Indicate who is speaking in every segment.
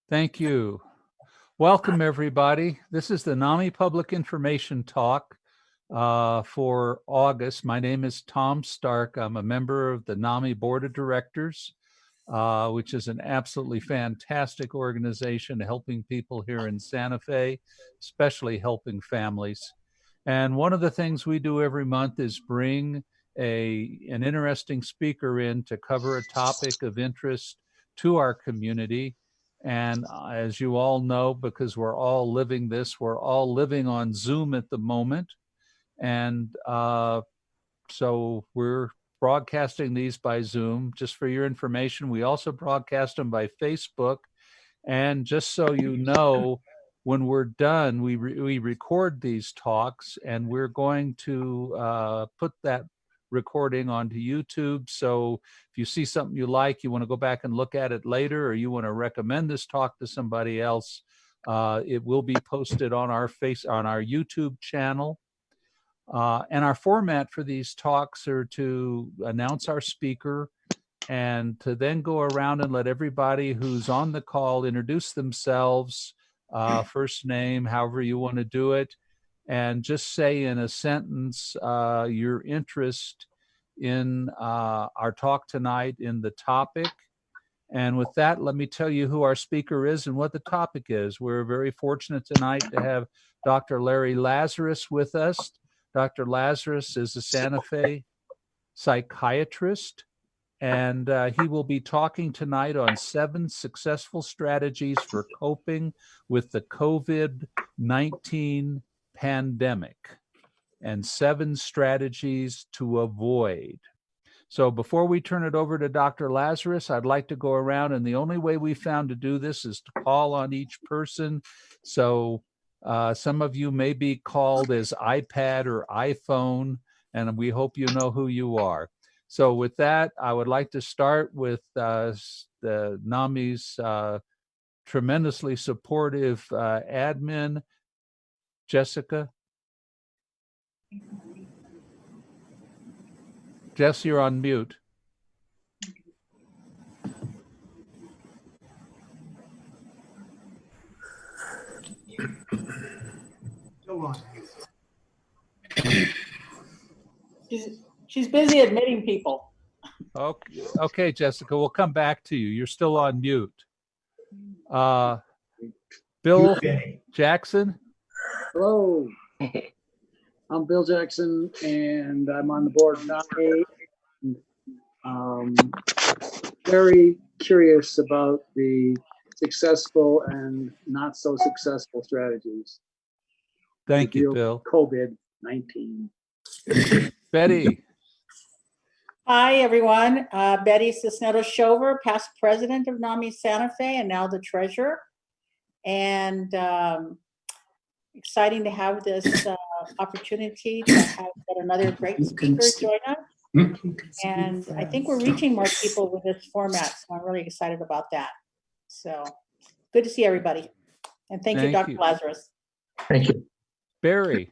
Speaker 1: Thank you. Welcome, everybody. This is the NAMI Public Information Talk for August. My name is Tom Stark. I'm a member of the NAMI Board of Directors, which is an absolutely fantastic organization helping people here in Santa Fe, especially helping families. And one of the things we do every month is bring an interesting speaker in to cover a topic of interest to our community. And as you all know, because we're all living this, we're all living on Zoom at the moment. And so we're broadcasting these by Zoom. Just for your information, we also broadcast them by Facebook. And just so you know, when we're done, we record these talks, and we're going to put that recording onto YouTube. So if you see something you like, you want to go back and look at it later, or you want to recommend this talk to somebody else, it will be posted on our YouTube channel. And our format for these talks are to announce our speaker and to then go around and let everybody who's on the call introduce themselves, first name, however you want to do it, and just say in a sentence your interest in our talk tonight in the topic. And with that, let me tell you who our speaker is and what the topic is. We're very fortunate tonight to have Dr. Larry Lazarus with us. Dr. Lazarus is a Santa Fe psychiatrist, and he will be talking tonight on 7 successful strategies for coping with the COVID-19 pandemic and 7 strategies to avoid. So before we turn it over to Dr. Lazarus, I'd like to go around, and the only way we found to do this is to call on each person. So some of you may be called as iPad or iPhone, and we hope you know who you are. So with that, I would like to start with the NAMI's tremendously supportive admin, Jessica. Jess, you're on mute.
Speaker 2: She's busy admitting people.
Speaker 1: Okay, Jessica, we'll come back to you. You're still on mute. Bill Jackson.
Speaker 3: Hello, I'm Bill Jackson, and I'm on the board of NAMI. Very curious about the successful and not so successful strategies.
Speaker 1: Thank you, Bill.
Speaker 3: COVID-19.
Speaker 1: Betty.
Speaker 2: Hi, everyone. Betty Cisneros-Shover, past president of NAMI Santa Fe and now the treasurer. And exciting to have this opportunity to have another great speaker join us. And I think we're reaching more people with this format, so I'm really excited about that. So good to see everybody. And thank you, Dr. Lazarus.
Speaker 4: Thank you.
Speaker 1: Barry.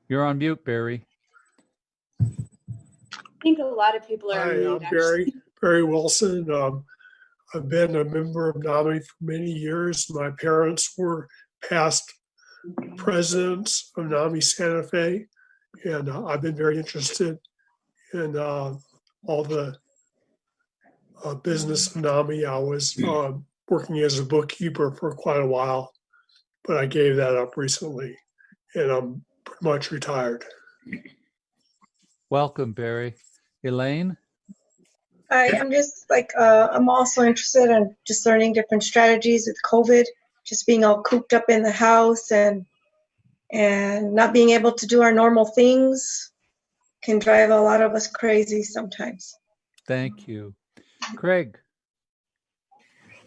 Speaker 1: You're on mute, Barry.
Speaker 5: I think a lot of people are on mute.
Speaker 6: Hi, I'm Barry Wilson. I've been a member of NAMI for many years. My parents were past presidents of NAMI Santa Fe, and I've been very interested in all the business of NAMI. I was working as a bookkeeper for quite a while, but I gave that up recently, and I'm pretty much retired.
Speaker 1: Welcome, Barry. Elaine?
Speaker 7: Hi, I'm just I'm also interested in just learning different strategies with COVID, just being all cooped up in the house and not being able to do our normal things can drive a lot of us crazy sometimes.
Speaker 1: Thank you. Craig?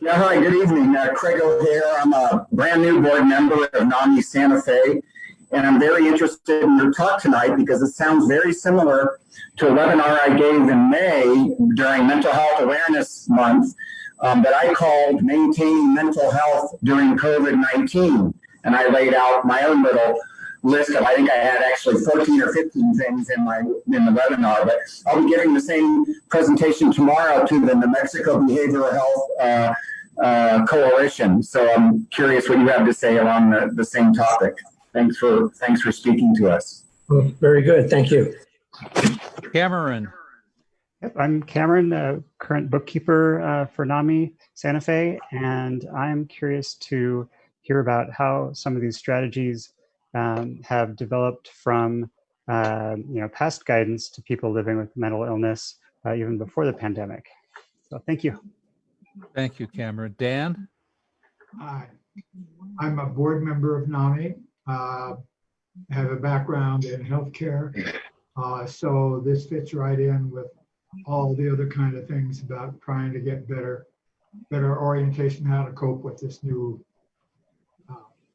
Speaker 4: Yeah, hi, good evening. Craig O'Hare. I'm a brand new board member of NAMI Santa Fe, and I'm very interested in your talk tonight because it sounds very similar to a webinar I gave in May during Mental Health Awareness Month that I called Maintaining Mental Health During COVID-19. And I laid out my own little list of, I think I had actually 14 or 15 things in the webinar, but I'll be giving the same presentation tomorrow to the New Mexico Behavioral Health Coalition. So I'm curious what you have to say along the same topic. Thanks for speaking to us.
Speaker 8: Well, very good. Thank you.
Speaker 1: Cameron.
Speaker 9: Yep, I'm Cameron, the current bookkeeper for NAMI Santa Fe, and I'm curious to hear about how some of these strategies have developed from past guidance to people living with mental illness even before the pandemic. So thank you.
Speaker 1: Thank you, Cameron. Dan?
Speaker 10: Hi, I'm a board member of NAMI. I have a background in healthcare, so this fits right in with all the other kind of things about trying to get better orientation, how to cope with this new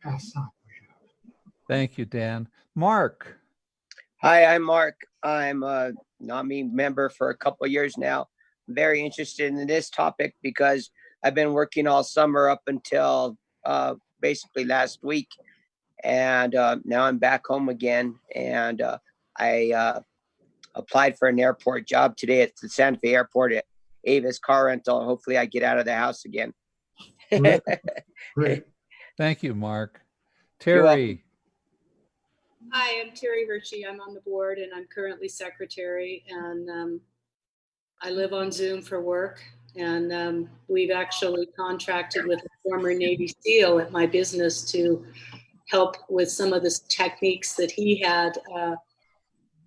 Speaker 10: pastime we have.
Speaker 1: Thank you, Dan. Mark?
Speaker 11: Hi, I'm Mark. I'm a NAMI member for a couple of years now. I'm very interested in this topic because I've been working all summer up until basically last week. And now I'm back home again. And I applied for an airport job today at the Santa Fe Airport at Avis Car Rental. Hopefully I get out of the house again.
Speaker 10: Great.
Speaker 1: Thank you, Mark.
Speaker 11: You're welcome.
Speaker 1: Terry?
Speaker 12: Hi, I'm Terry Hershey. I'm on the board and I'm currently secretary, and I live on Zoom for work. And we've actually contracted with a former Navy SEAL at my business to help with some of the techniques that he had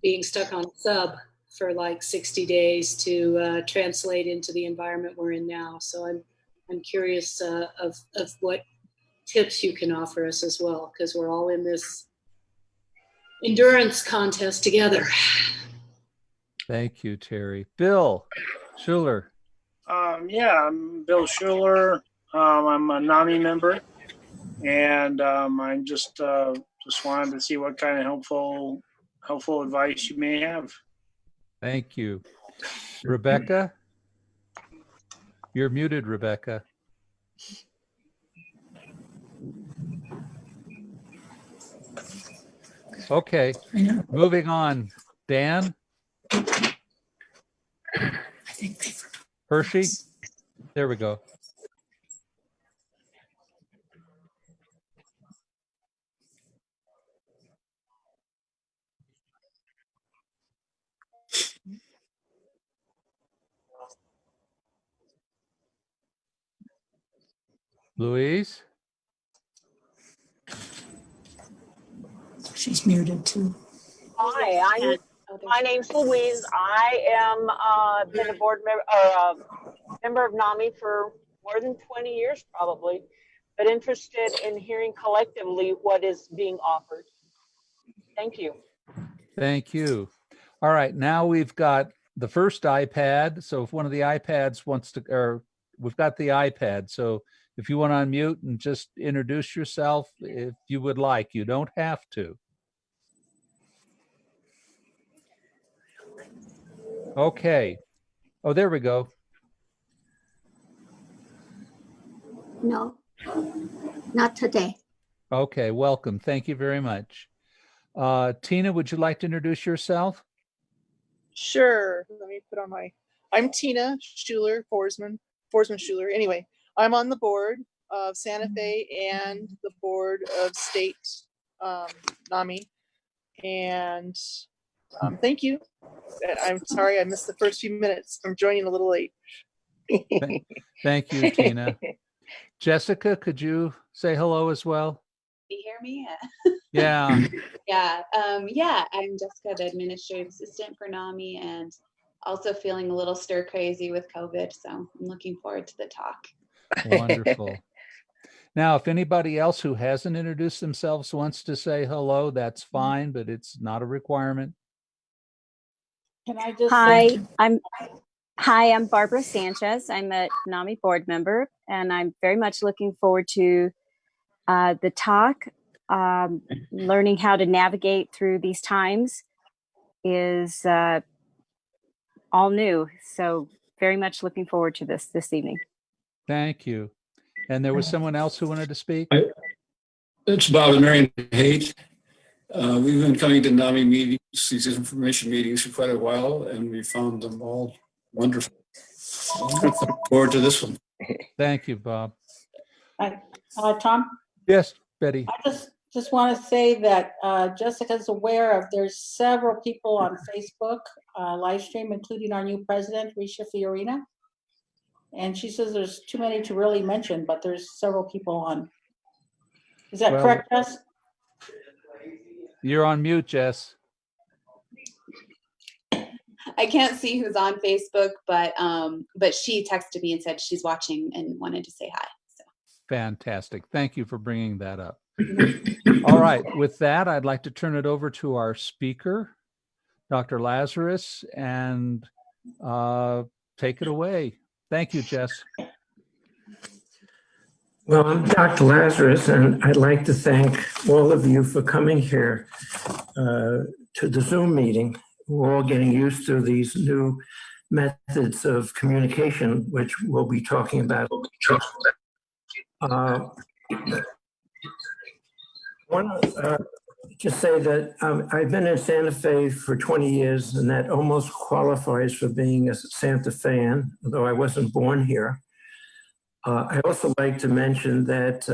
Speaker 12: being stuck on sub for like 60 days to translate into the environment we're in now. So I'm curious of what tips you can offer us as well, because we're all in this endurance contest together.
Speaker 1: Thank you, Terry. Bill Schuler?
Speaker 13: Yeah, I'm Bill Schuler. I'm a NAMI member, and I just wanted to see what kind of helpful advice you may have.
Speaker 1: Thank you. Rebecca? You're muted, Rebecca. Okay, moving on. Dan? Hershey? There we go. Louise?
Speaker 14: She's muted too.
Speaker 15: Hi, my name's Louise. I am been a board member, member of NAMI for more than 20 years probably, but interested in hearing collectively what is being offered. Thank you.
Speaker 1: Thank you. All right, now we've got the first iPad. So if one of the iPads wants to, or we've got the iPad. So if you want to unmute and just introduce yourself, if you would like, you don't have to. Okay. Oh, there we go.
Speaker 14: No, not today.
Speaker 1: Okay, welcome. Thank you very much. Tina, would you like to introduce yourself?
Speaker 16: Sure. Let me put on I'm Tina Schuler, Forsman Schuler. Anyway, I'm on the board of Santa Fe and the board of state NAMI. And thank you. I'm sorry I missed the first few minutes. I'm joining a little late.
Speaker 1: Thank you, Tina. Jessica, could you say hello as well?
Speaker 5: You hear me?
Speaker 1: Yeah.
Speaker 5: Yeah. I'm Jessica, the administrative assistant for NAMI, and also feeling a little stir crazy with COVID. So I'm looking forward to the talk.
Speaker 1: Wonderful. Now, if anybody else who hasn't introduced themselves wants to say hello, that's fine, but it's not a requirement.
Speaker 2: Can I just
Speaker 17: Hi, I'm Barbara Sanchez. I'm a NAMI board member, and I'm very much looking forward to the talk. Learning how to navigate through these times is all new. So very much looking forward to this evening.
Speaker 1: Thank you. And there was someone else who wanted to speak?
Speaker 8: It's Bob and Marion Haight.
Speaker 18: We've been coming to NAMI meetings, these information meetings for quite a while, and we found them all wonderful. Look forward to this one.
Speaker 1: Thank you, Bob.
Speaker 2: Tom?
Speaker 1: Yes, Betty.
Speaker 2: I just want to say that Jessica's aware of, there's several people on Facebook live stream, including our new president, Risha Fiorina. And she says there's too many to really mention, but there's several people on. Is that correct, Jess?
Speaker 1: You're on mute, Jess.
Speaker 5: I can't see who's on Facebook, but she texted me and said she's watching and wanted to say hi. So.
Speaker 1: Fantastic. Thank you for bringing that up. All right. With that, I'd like to turn it over to our speaker, Dr. Lazarus, and take it away. Thank you, Jess.
Speaker 8: Well, I'm Dr. Lazarus, and I'd like to thank all of you for coming here to the Zoom meeting. We're all getting used to these new methods of communication, which we'll be talking about. I want to just say that I've been in Santa Fe for 20 years, and that almost qualifies for being a Santa Fean, although I wasn't born here. I also like to mention that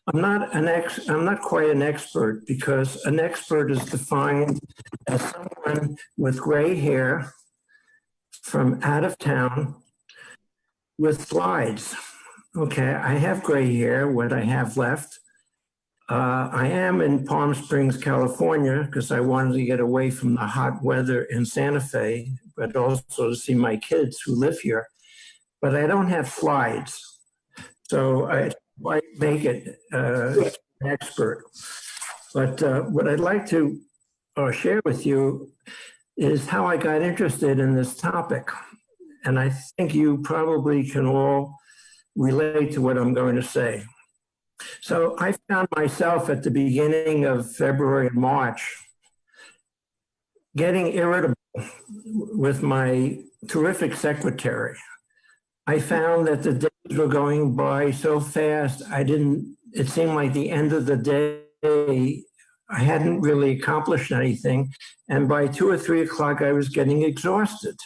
Speaker 8: I'm not quite an expert, because an expert is defined as someone with gray hair from out of town with slides. Okay, I have gray hair, what I have left. I am in Palm Springs, California, because I wanted to get away from the hot weather in Santa Fe, but also to see my kids who live here. But I don't have slides, so I might make it an expert. But what I'd like to share with you is how I got interested in this topic. And I think you probably can all relate to what I'm going to say. So I found myself at the beginning of February and March getting irritable with my terrific secretary. I found that the days were going by so fast, it seemed like the end of the day, I hadn't really accomplished anything. And by 2 or 3 o'clock, I was getting exhausted.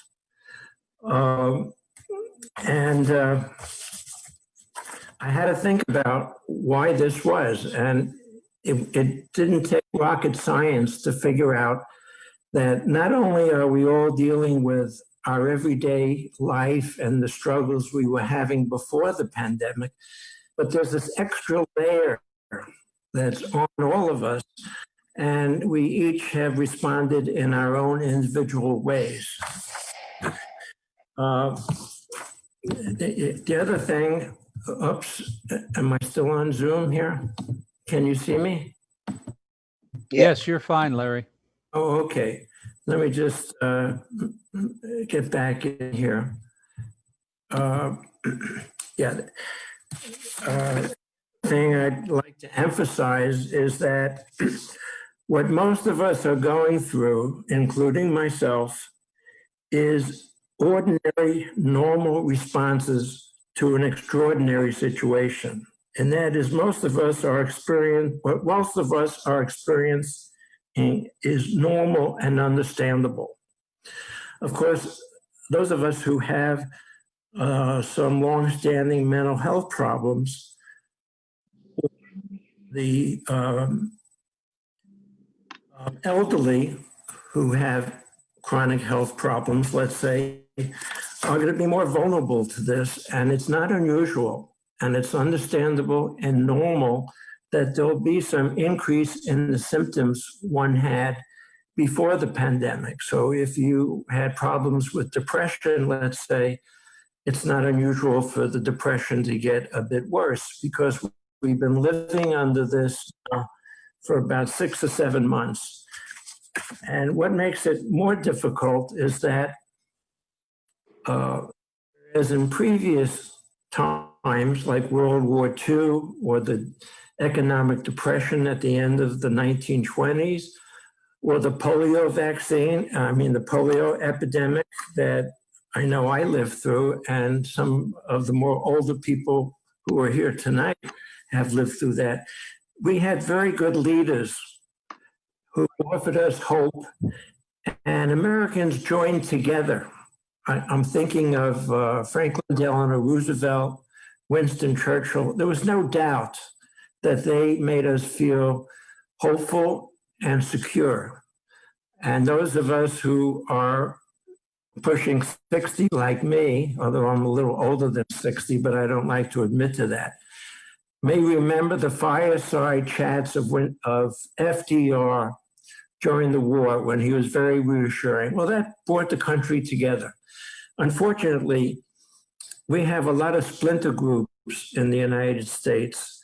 Speaker 8: I had to think about why this was. And it didn't take rocket science to figure out that not only are we all dealing with our everyday life and the struggles we were having before the pandemic, but there's this extra layer that's on all of us, and we each have responded in our own individual ways. The other thing, oops, am I still on Zoom here? Can you see me?
Speaker 1: Yes, you're fine, Larry.
Speaker 8: Oh, okay. Let me just get back in here. Thing I'd like to emphasize is that what most of us are going through, including myself, is ordinary, normal responses to an extraordinary situation. And that is what most of us are experiencing is normal and understandable. Of course, those of us who have some long-standing mental health problems, the elderly who have chronic health problems, let's say, are going to be more vulnerable to this. And it's not unusual, and it's understandable and normal that there'll be some increase in the symptoms one had before the pandemic. So if you had problems with depression, let's say, it's not unusual for the depression to get a bit worse, because we've been living under this for about 6 or 7 months. And what makes it more difficult is that, as in previous times, like World War II or the economic depression at the end of the 1920s, or the polio the polio epidemic that I know I lived through, and some of the more older people who are here tonight have lived through that. We had very good leaders who offered us hope, and Americans joined together. I'm thinking of Franklin Delano Roosevelt, Winston Churchill. There was no doubt that they made us feel hopeful and secure. And those of us who are pushing 60 like me, although I'm a little older than 60, but I don't like to admit to that, may remember the fireside chats of FDR during the war when he was very reassuring. Well, that brought the country together. Unfortunately, we have a lot of splinter groups in the United States,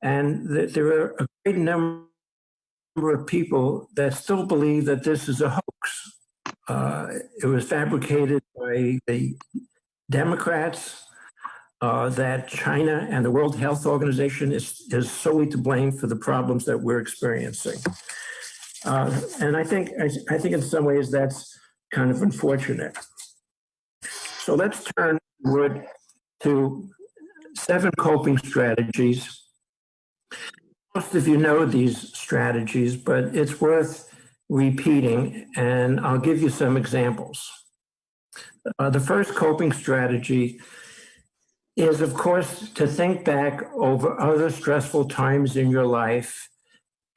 Speaker 8: and there are a great number of people that still believe that this is a hoax. It was fabricated by the Democrats, that China and the World Health Organization is solely to blame for the problems that we're experiencing. And I think in some ways that's kind of unfortunate. So let's turn to 7 coping strategies. Most of you know these strategies, but it's worth repeating, and I'll give you some examples. The first coping strategy is, of course, to think back over other stressful times in your life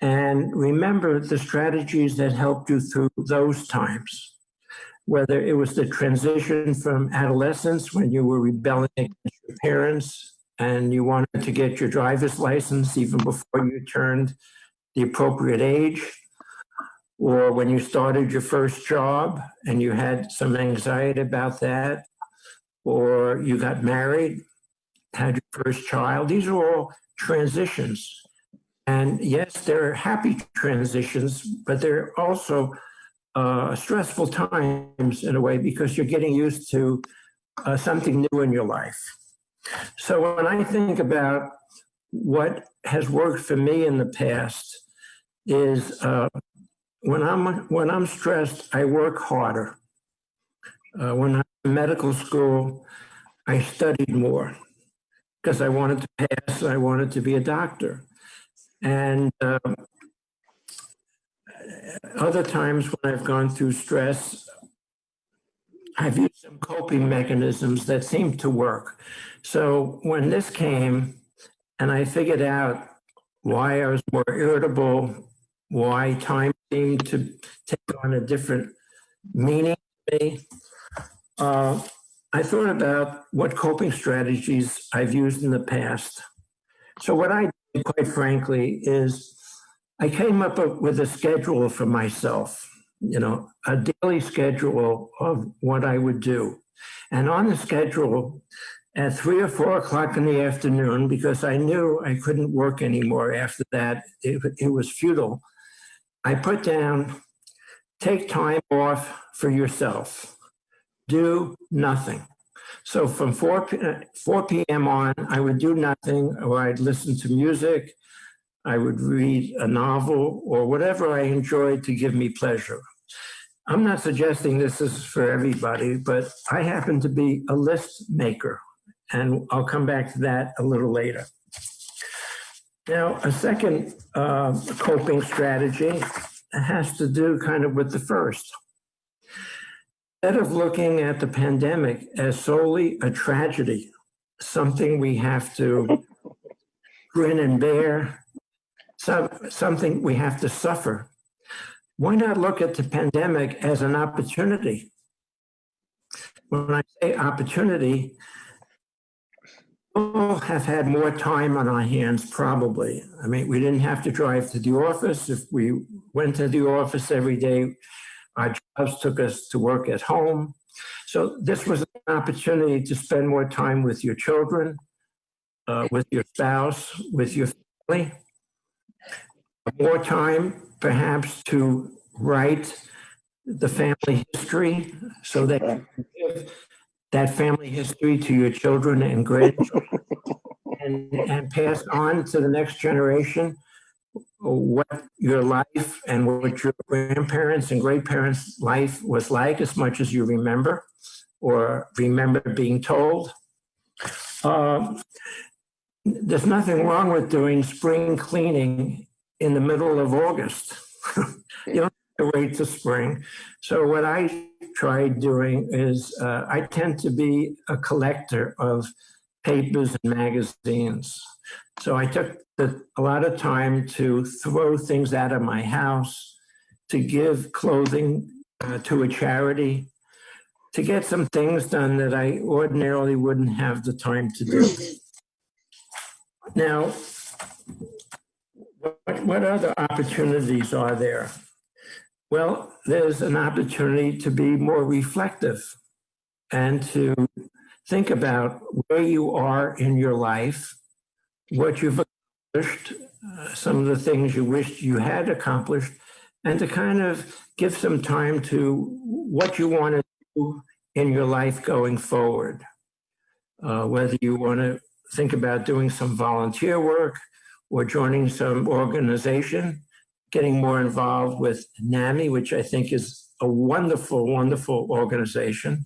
Speaker 8: and remember the strategies that helped you through those times. Whether it was the transition from adolescence when you were rebelling against your parents and you wanted to get your driver's license even before you turned the appropriate age, or when you started your first job and you had some anxiety about that, or you got married, had your first child. These are all transitions. And yes, they're happy transitions, but they're also stressful times in a way because you're getting used to something new in your life. So when I think about what has worked for me in the past is when I'm stressed, I work harder. When I'm in medical school, I studied more because I wanted to pass, I wanted to be a doctor. And other times when I've gone through stress, I've used some coping mechanisms that seem to work. So when this came and I figured out why I was more irritable, why time seemed to take on a different meaning to me, I thought about what coping strategies I've used in the past. So what I did, quite frankly, is I came up with a schedule for myself, a daily schedule of what I would do. And on the schedule, at 3 or 4 o'clock in the afternoon, because I knew I couldn't work anymore after that, it was futile, I put down, take time off for yourself. Do nothing. So from 4 p.m. on, I would do nothing, or I'd listen to music, I would read a novel, or whatever I enjoyed to give me pleasure. I'm not suggesting this is for everybody, but I happen to be a list maker, and I'll come back to that a little later. Now, a second coping strategy has to do kind of with the first. Instead of looking at the pandemic as solely a tragedy, something we have to grin and bear, something we have to suffer, why not look at the pandemic as an opportunity? When I say opportunity, we all have had more time on our hands, probably. I mean, we didn't have to drive to the office. If we went to the office every day, our jobs took us to work at home. So this was an opportunity to spend more time with your children, with your spouse, with your family. More time, perhaps, to write the family history so that you can give that family history to your children and grandchildren and pass on to the next generation what your life and what your grandparents and great-parents' life was like, as much as you remember or remember being told. There's nothing wrong with doing spring cleaning in the middle of August. You don't have to wait till spring. So what I tried doing is I tend to be a collector of papers and magazines. So I took a lot of time to throw things out of my house, to give clothing to a charity, to get some things done that I ordinarily wouldn't have the time to do. Now, what other opportunities are there? Well, there's an opportunity to be more reflective and to think about where you are in your life, what you've accomplished, some of the things you wished you had accomplished, and to kind of give some time to what you want to do in your life going forward. Whether you want to think about doing some volunteer work or joining some organization, getting more involved with NAMI, which I think is a wonderful, wonderful organization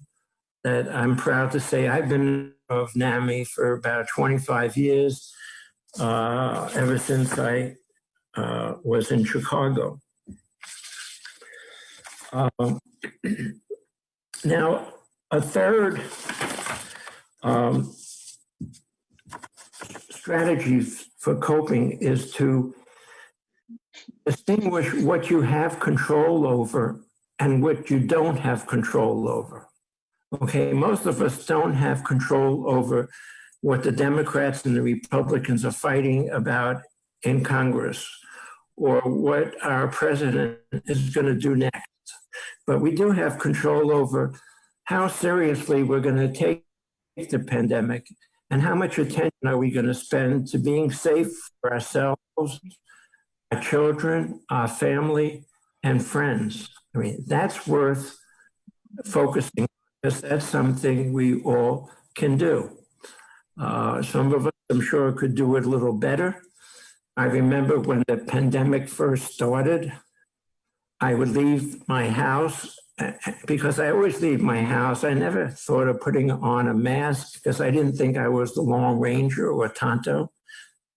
Speaker 8: that I'm proud to say I've been of NAMI for about 25 years, ever since I was in Chicago. Now, a third strategy for coping is to distinguish what you have control over and what you don't have control over. Okay, most of us don't have control over what the Democrats and the Republicans are fighting about in Congress or what our president is going to do next. But we do have control over how seriously we're going to take the pandemic and how much attention are we going to spend to being safe for ourselves, our children, our family, and friends. I mean, that's worth focusing on because that's something we all can do. Some of us, I'm sure, could do it a little better. I remember when the pandemic first started, I would leave my house because I always leave my house. I never thought of putting on a mask because I didn't think I was the Lone Ranger or Tonto.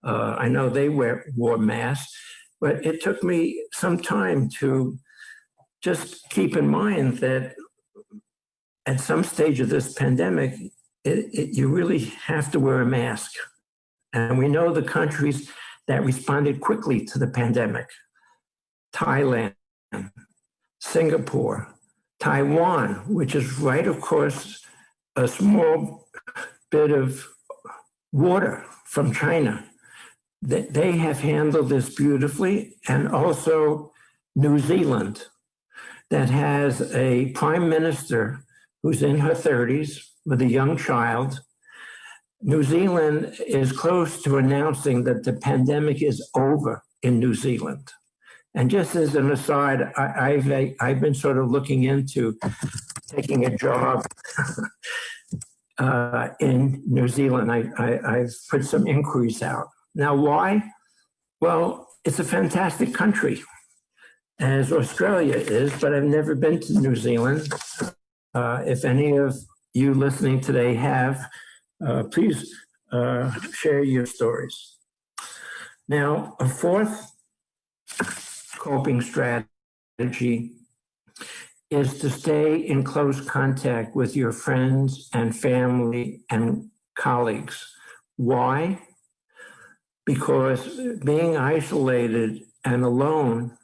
Speaker 8: I know they wore masks, but it took me some time to just keep in mind that at some stage of this pandemic, you really have to wear a mask. And we know the countries that responded quickly to the pandemic: Thailand, Singapore, Taiwan, which is right, of course, a small bit of water from China. They have handled this beautifully, and also New Zealand, that has a prime minister who's in her 30s with a young child. New Zealand is close to announcing that the pandemic is over in New Zealand. And just as an aside, I've been sort of looking into taking a job in New Zealand. I've put some inquiries out. Now, why? Well, it's a fantastic country, as Australia is, but I've never been to New Zealand. If any of you listening today have, please share your stories. Now, a fourth coping strategy is to stay in close contact with your friends and family and colleagues. Why? Because being isolated and alone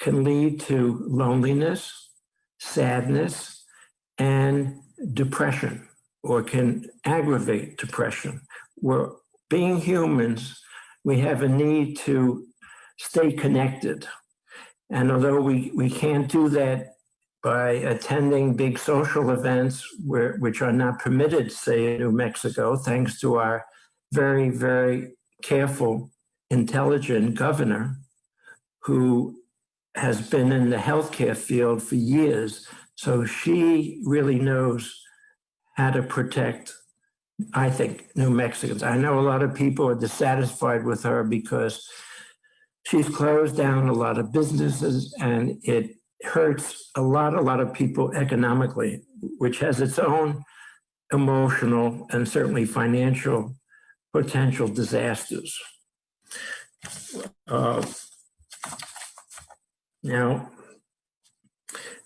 Speaker 8: can lead to loneliness, sadness, and depression, or can aggravate depression. We're being humans, we have a need to stay connected. And although we can't do that by attending big social events which are not permitted, say in New Mexico, thanks to our very, very careful, intelligent governor who has been in the healthcare field for years. So she really knows how to protect, I think, New Mexicans. I know a lot of people are dissatisfied with her because she's closed down a lot of businesses and it hurts a lot of people economically, which has its own emotional and certainly financial potential disasters. Now,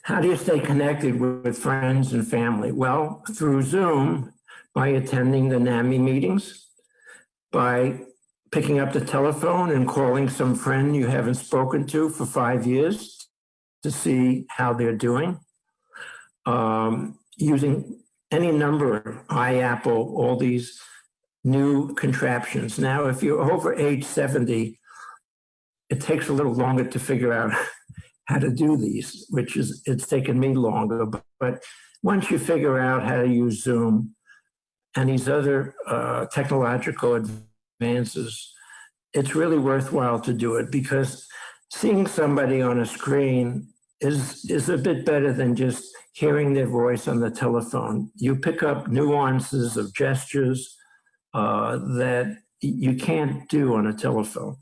Speaker 8: how do you stay connected with friends and family? Well, through Zoom, by attending the NAMI meetings, by picking up the telephone and calling some friend you haven't spoken to for 5 years to see how they're doing, using any number, iApple, all these new contraptions. Now, if you're over age 70, it takes a little longer to figure out how to do these, it's taken me longer. But once you figure out how to use Zoom and these other technological advances, it's really worthwhile to do it, because seeing somebody on a screen is a bit better than just hearing their voice on the telephone. You pick up nuances of gestures that you can't do on a telephone.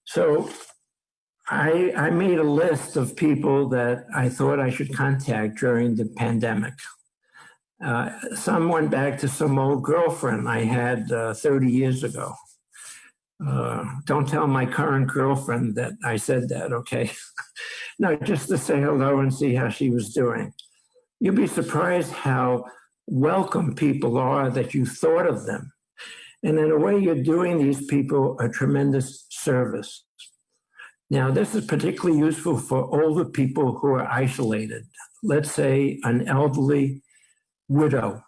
Speaker 8: So I made a list of people that I thought I should contact during the pandemic. Some went back to some old girlfriend I had 30 years ago. Don't tell my current girlfriend that I said that, okay? No, just to say hello and see how she was doing. You'll be surprised how welcome people are that you thought of them. And in a way, you're doing these people a tremendous service. Now, this is particularly useful for older people who are isolated. Let's say an elderly widow.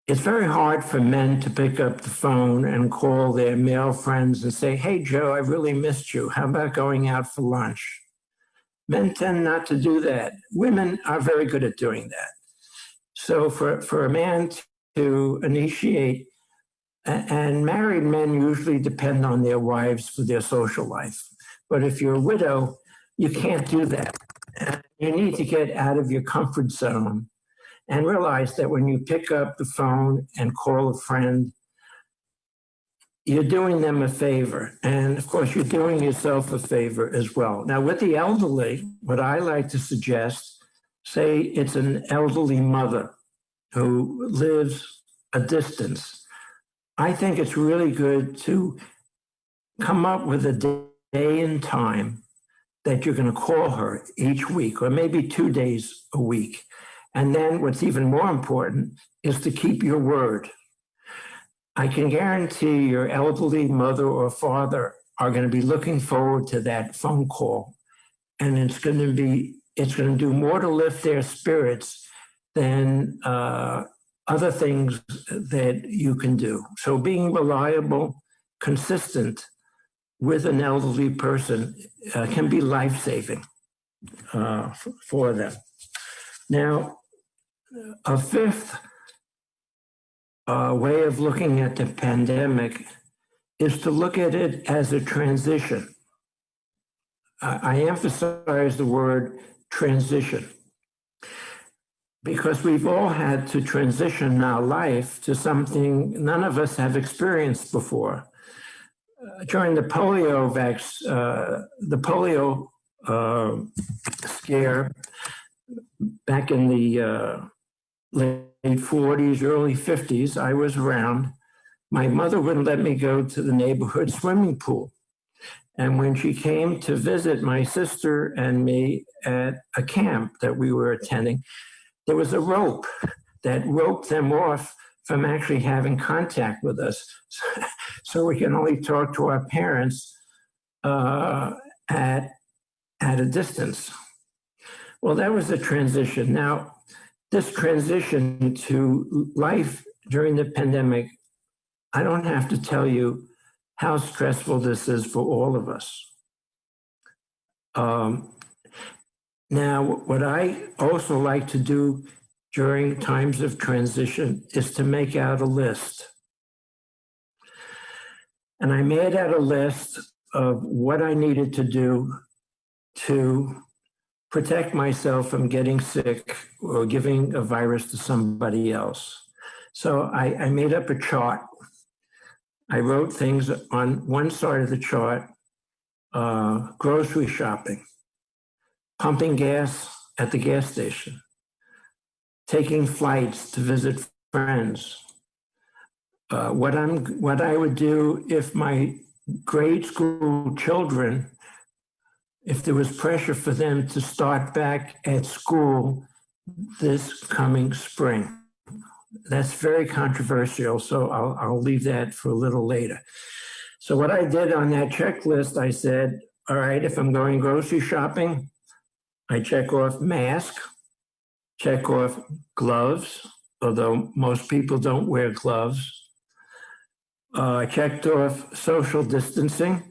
Speaker 8: It's very hard for men to pick up the phone and call their male friends and say, hey, Joe, I really missed you. How about going out for lunch? Men tend not to do that. Women are very good at doing that. So for a man to initiate, and married men usually depend on their wives for their social life. But if you're a widow, you can't do that. You need to get out of your comfort zone and realize that when you pick up the phone and call a friend, you're doing them a favor. And of course, you're doing yourself a favor as well. Now, with the elderly, what I like to suggest, say it's an elderly mother who lives a distance. I think it's really good to come up with a day and time that you're going to call her each week, or maybe 2 days a week. And then what's even more important is to keep your word. I can guarantee your elderly mother or father are going to be looking forward to that phone call. And it's going to do more to lift their spirits than other things that you can do. So being reliable, consistent with an elderly person can be life-saving for them. Now, a fifth way of looking at the pandemic is to look at it as a transition. I emphasize the word transition because we've all had to transition our life to something none of us have experienced before. During the polio scare back in the late 40s, early 50s, I was around. My mother wouldn't let me go to the neighborhood swimming pool. And when she came to visit my sister and me at a camp that we were attending, there was a rope that roped them off from actually having contact with us. So we can only talk to our parents at a distance. Well, that was a transition. Now, this transition to life during the pandemic, I don't have to tell you how stressful this is for all of us. Now, what I also like to do during times of transition is to make out a list. And I made out a list of what I needed to do to protect myself from getting sick or giving a virus to somebody else. So I made up a chart. I wrote things on one side of the chart, grocery shopping, pumping gas at the gas station, taking flights to visit friends, what I would do if my grade school children if there was pressure for them to start back at school this coming spring. That's very controversial, so I'll leave that for a little later. So what I did on that checklist, I said, all right, if I'm going grocery shopping, I check off mask, check off gloves, although most people don't wear gloves. I checked off social distancing.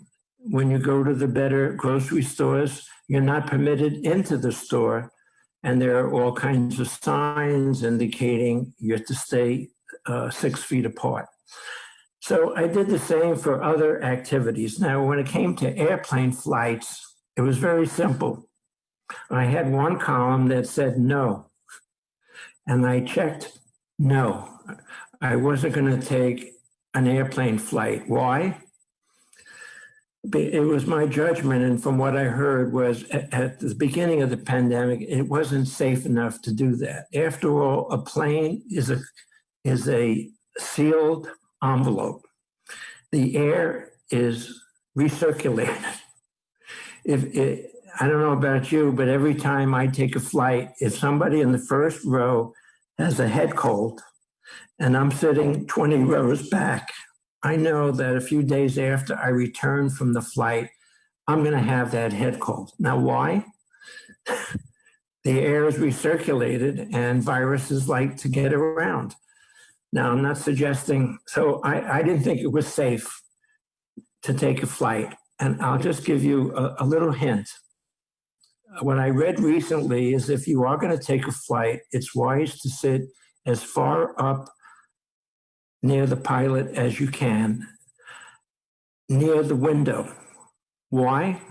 Speaker 8: When you go to the better grocery stores, you're not permitted into the store, and there are all kinds of signs indicating you have to stay 6 feet apart. So I did the same for other activities. Now, when it came to airplane flights, it was very simple. I had one column that said no, and I checked no. I wasn't going to take an airplane flight. Why? It was my judgment, and from what I heard was at the beginning of the pandemic, it wasn't safe enough to do that. After all, a plane is a sealed envelope. The air is recirculated. I don't know about you, but every time I take a flight, if somebody in the first row has a head cold and I'm sitting 20 rows back, I know that a few days after I return from the flight, I'm going to have that head cold. Now, why? The air is recirculated and viruses like to get around. Now, I'm not suggesting, so I didn't think it was safe to take a flight. And I'll just give you a little hint. What I read recently is if you are going to take a flight, it's wise to sit as far up near the pilot as you can, near the window. Why?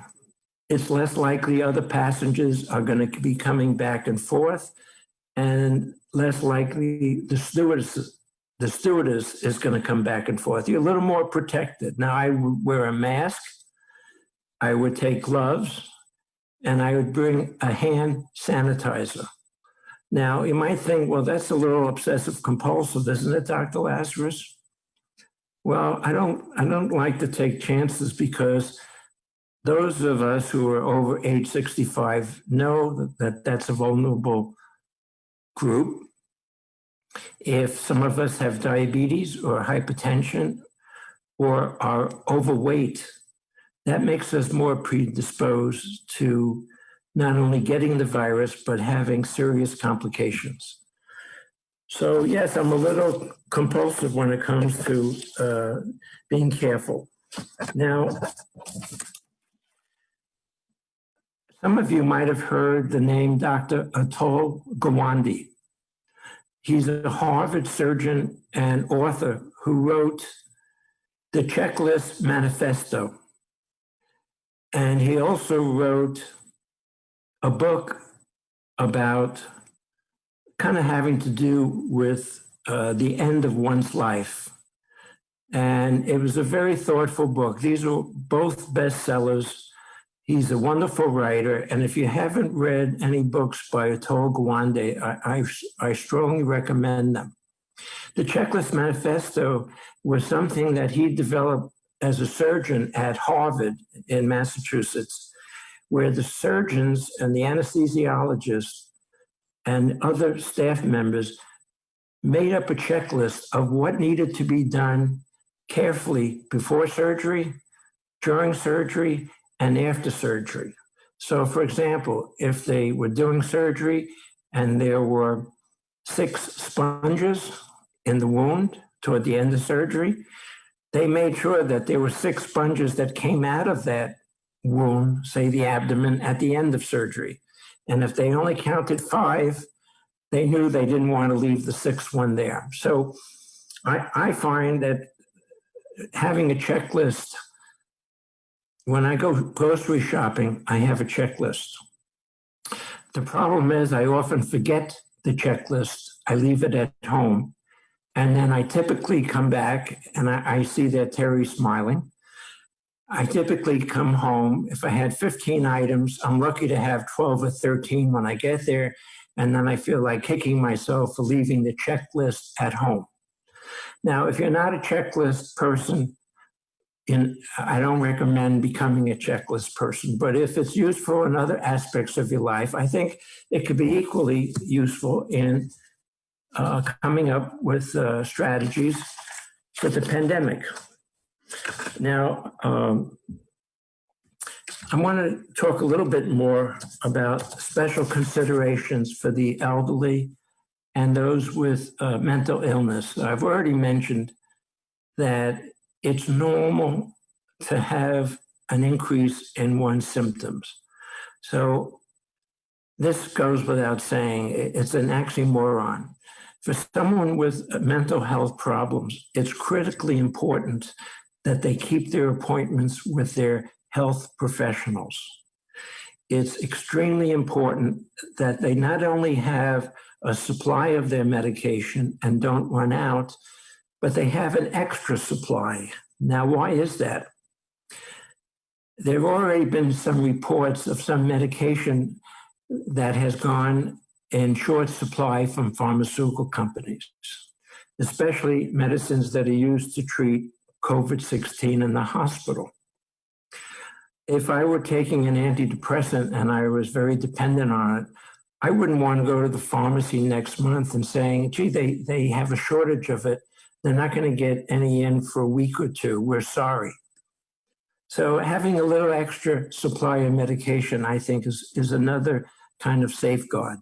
Speaker 8: It's less likely other passengers are going to be coming back and forth, and less likely the stewardess is going to come back and forth. You're a little more protected. Now, I would wear a mask, I would take gloves, and I would bring a hand sanitizer. Now, you might think, well, that's a little obsessive compulsive, isn't it, Dr. Lazarus? Well, I don't like to take chances because those of us who are over age 65 know that that's a vulnerable group. If some of us have diabetes or hypertension or are overweight, that makes us more predisposed to not only getting the virus, but having serious complications. So yes, I'm a little compulsive when it comes to being careful. Now, some of you might have heard the name Dr. Atul Gawande. He's a Harvard surgeon and author who wrote the Checklist Manifesto. And he also wrote a book about kind of having to do with the end of one's life. And it was a very thoughtful book. These are both bestsellers. He's a wonderful writer. And if you haven't read any books by Atul Gawande, I strongly recommend them. The Checklist Manifesto was something that he developed as a surgeon at Harvard in Massachusetts, where the surgeons and the anesthesiologists and other staff members made up a checklist of what needed to be done carefully before surgery, during surgery, and after surgery. So, for example, if they were doing surgery and there were 6 sponges in the wound toward the end of surgery, they made sure that there were 6 sponges that came out of that wound, say the abdomen, at the end of surgery. And if they only counted 5, they knew they didn't want to leave the 6th one there. So I find that having a checklist, when I go grocery shopping, I have a checklist. The problem is I often forget the checklist. I leave it at home. And then I typically come back and I see that Terry's smiling. I typically come home. If I had 15 items, I'm lucky to have 12 or 13 when I get there. And then I feel like kicking myself for leaving the checklist at home. Now, if you're not a checklist person, I don't recommend becoming a checklist person, but if it's useful in other aspects of your life, I think it could be equally useful in coming up with strategies for the pandemic. Now, I want to talk a little bit more about special considerations for the elderly and those with mental illness. I've already mentioned that it's normal to have an increase in one's symptoms. So this goes without saying, it's an oxymoron. For someone with mental health problems, it's critically important that they keep their appointments with their health professionals. It's extremely important that they not only have a supply of their medication and don't run out, but they have an extra supply. Now, why is that? There have already been some reports of some medication that has gone in short supply from pharmaceutical companies, especially medicines that are used to treat COVID-19 in the hospital. If I were taking an antidepressant and I was very dependent on it, I wouldn't want to go to the pharmacy next month and saying, gee, they have a shortage of it. They're not going to get any in for a week or two. We're sorry. So having a little extra supply of medication, I think, is another kind of safeguard.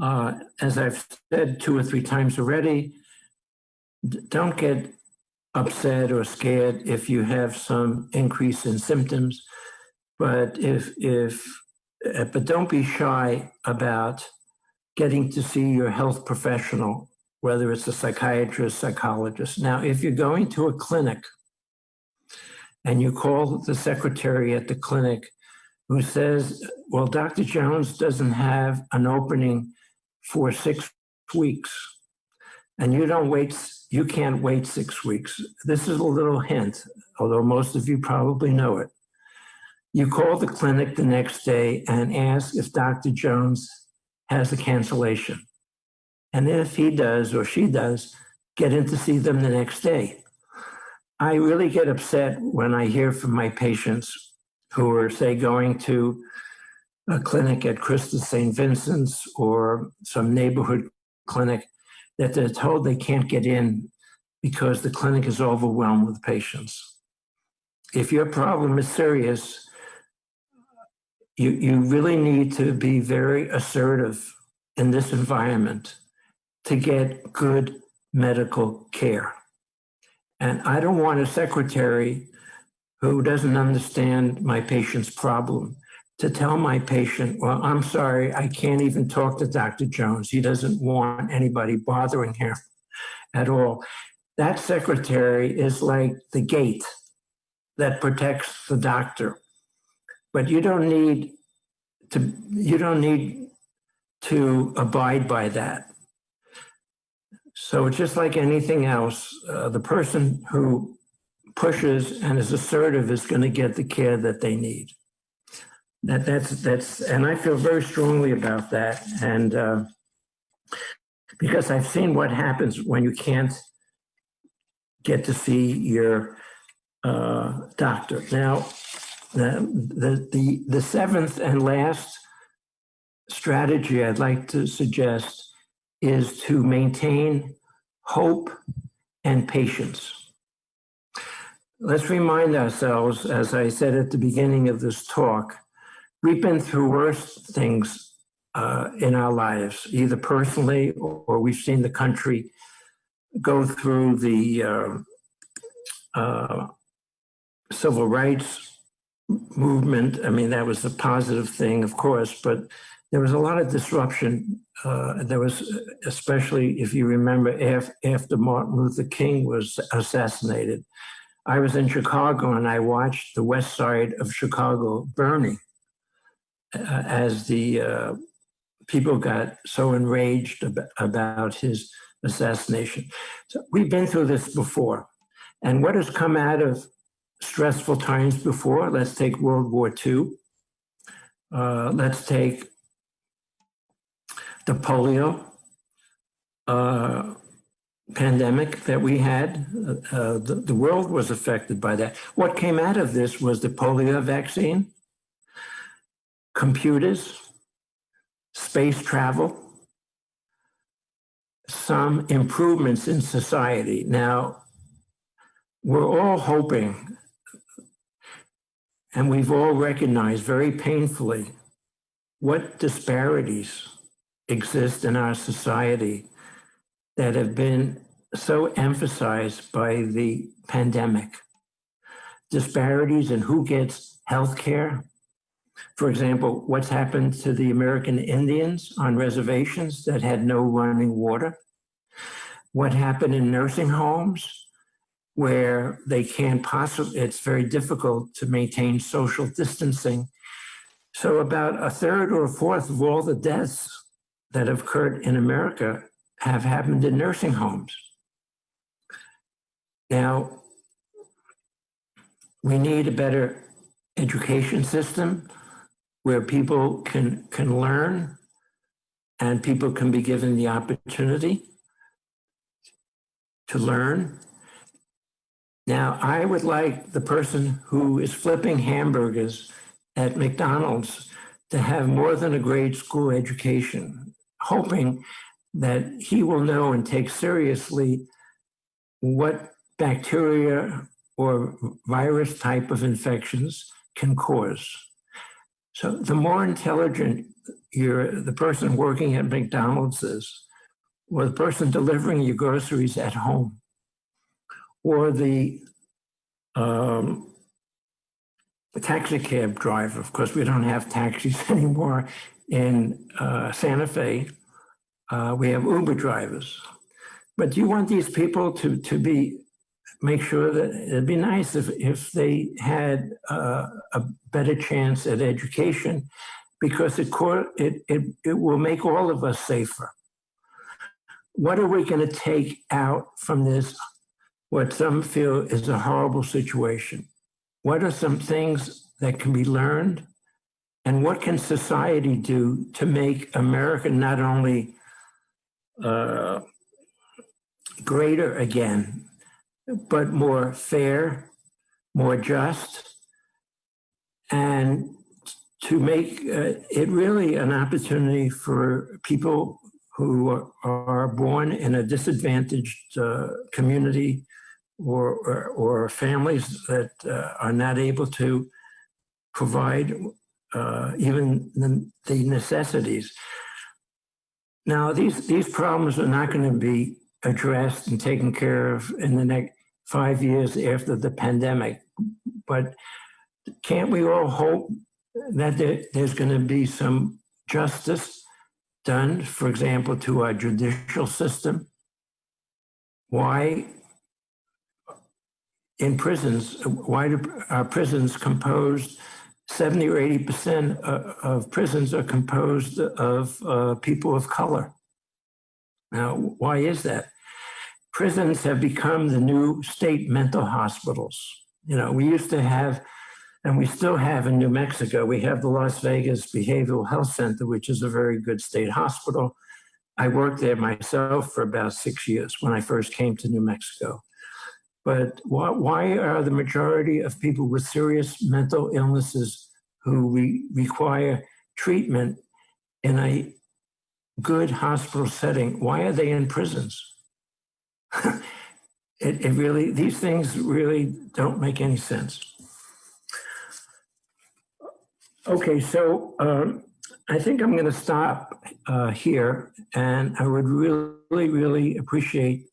Speaker 8: As I've said 2 or 3 times already, don't get upset or scared if you have some increase in symptoms, but but don't be shy about getting to see your health professional, whether it's a psychiatrist, psychologist. Now, if you're going to a clinic and you call the secretary at the clinic who says, well, Dr. Jones doesn't have an opening for 6 weeks, and you can't wait 6 weeks. This is a little hint, although most of you probably know it. You call the clinic the next day and ask if Dr. Jones has a cancellation. And if he does or she does, get in to see them the next day. I really get upset when I hear from my patients who are, say, going to a clinic at Christus St. Vincent's or some neighborhood clinic that they're told they can't get in because the clinic is overwhelmed with patients. If your problem is serious, you really need to be very assertive in this environment to get good medical care. And I don't want a secretary who doesn't understand my patient's problem to tell my patient, well, I'm sorry, I can't even talk to Dr. Jones. He doesn't want anybody bothering him at all. That secretary is like the gate that protects the doctor. But you don't need to abide by that. So just like anything else, the person who pushes and is assertive is going to get the care that they need. That's and I feel very strongly about that. And because I've seen what happens when you can't get to see your doctor. Now, the seventh and last strategy I'd like to suggest is to maintain hope and patience. Let's remind ourselves, as I said at the beginning of this talk, we've been through worse things in our lives, either personally or we've seen the country go through the civil rights movement. I mean, that was a positive thing, of course, but there was a lot of disruption. There was, especially if you remember, after Martin Luther King was assassinated. I was in Chicago and I watched the west side of Chicago burning as the people got so enraged about his assassination. So we've been through this before. And what has come out of stressful times before? Let's take World War II. Let's take the polio. pandemic that we had. The world was affected by that. What came out of this was the polio vaccine, computers, space travel, some improvements in society. Now, we're all hoping, and we've all recognized very painfully what disparities exist in our society that have been so emphasized by the pandemic. Disparities in who gets health care. For example, what's happened to the American Indians on reservations that had no running water? What happened in nursing homes where they can't possibly, it's very difficult to maintain social distancing. So about a third or a fourth of all the deaths that have occurred in America have happened in nursing homes. Now, we need a better education system where people can learn and people can be given the opportunity to learn. Now, I would like the person who is flipping hamburgers at McDonald's to have more than a grade school education, hoping that he will know and take seriously what bacteria or virus type of infections can cause. So the more intelligent the person working at McDonald's is, or the person delivering your groceries at home, or the taxi cab driver. Of course, we don't have taxis anymore in Santa Fe. We have Uber drivers. But do you want these people to make sure that it'd be nice if they had a better chance at education, because it will make all of us safer. What are we going to take out from this, what some feel is a horrible situation? What are some things that can be learned? And what can society do to make America not only greater again, but more fair, more just, and to make it really an opportunity for people who are born in a disadvantaged community or families that are not able to provide even the necessities. Now, these problems are not going to be addressed and taken care of in the next 5 years after the pandemic. But can't we all hope that there's going to be some justice done, for example, to our judicial system? Why in prisons, why do our prisons composed, 70 or 80% of prisons are composed of people of color? Now, why is that? Prisons have become the new state mental hospitals. You know, we used to have, and we still have in New Mexico, we have the Las Vegas Behavioral Health Center, which is a very good state hospital. I worked there myself for about 6 years when I first came to New Mexico. But why are the majority of people with serious mental illnesses who require treatment in a good hospital setting, why are they in prisons? It really, these things really don't make any sense. Okay, so I think I'm going to stop here, and I would really appreciate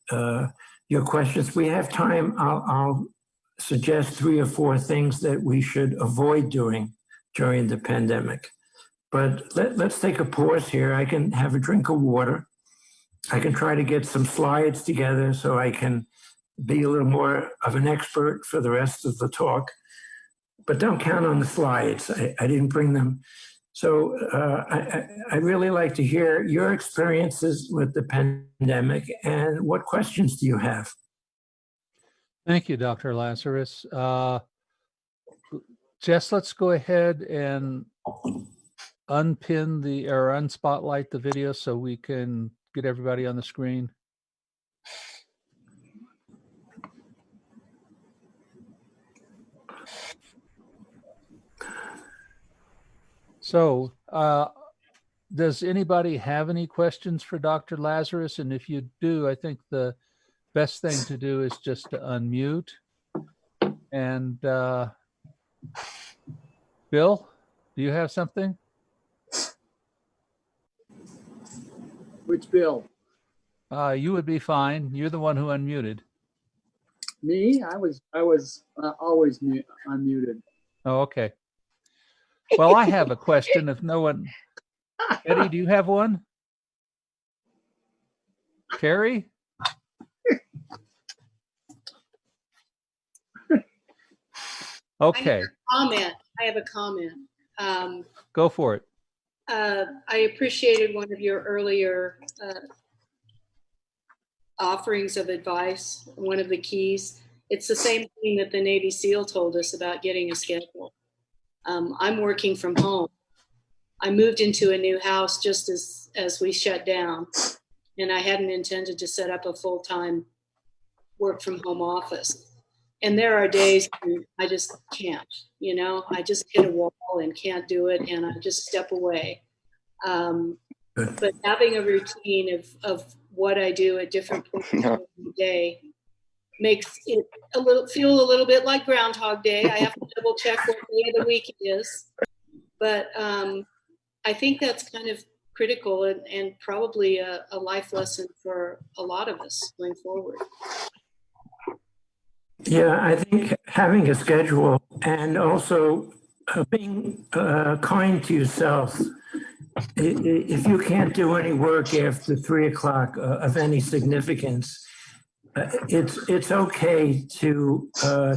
Speaker 8: your questions. We have time. I'll suggest 3 or 4 things that we should avoid doing during the pandemic. But let's take a pause here. I can have a drink of water. I can try to get some slides together so I can be a little more of an expert for the rest of the talk. But don't count on the slides. I didn't bring them. So I'd really like to hear your experiences with the pandemic and what questions do you have?
Speaker 1: Thank you, Dr. Lazarus. Jess, let's go ahead and unpin or unspotlight the video so we can get everybody on the screen. So, does anybody have any questions for Dr. Lazarus? And if you do, I think the best thing to do is just to unmute. And Bill, do you have something?
Speaker 3: Which Bill?
Speaker 1: You would be fine. You're the one who unmuted.
Speaker 3: Me? I was always unmuted.
Speaker 1: Oh, okay. Well, I have a question. If no one, Eddie, do you have one? Carrie? Okay.
Speaker 12: I have a comment.
Speaker 1: Go for it.
Speaker 12: I appreciated one of your earlier offerings of advice. One of the keys. It's the same thing that the Navy SEAL told us about getting a schedule. I'm working from home. I moved into a new house just as we shut down, and I hadn't intended to set up a full-time work from home office. And there are days when I just can't, I just hit a wall and can't do it, and I just step away. But having a routine of what I do at different points of the day makes it feel a little bit like Groundhog Day. I have to double check what day of the week it is. But I think that's kind of critical and probably a life lesson for a lot of us going forward.
Speaker 8: Yeah, I think having a schedule and also being kind to yourself. If you can't do any work after 3 o'clock of any significance, it's okay to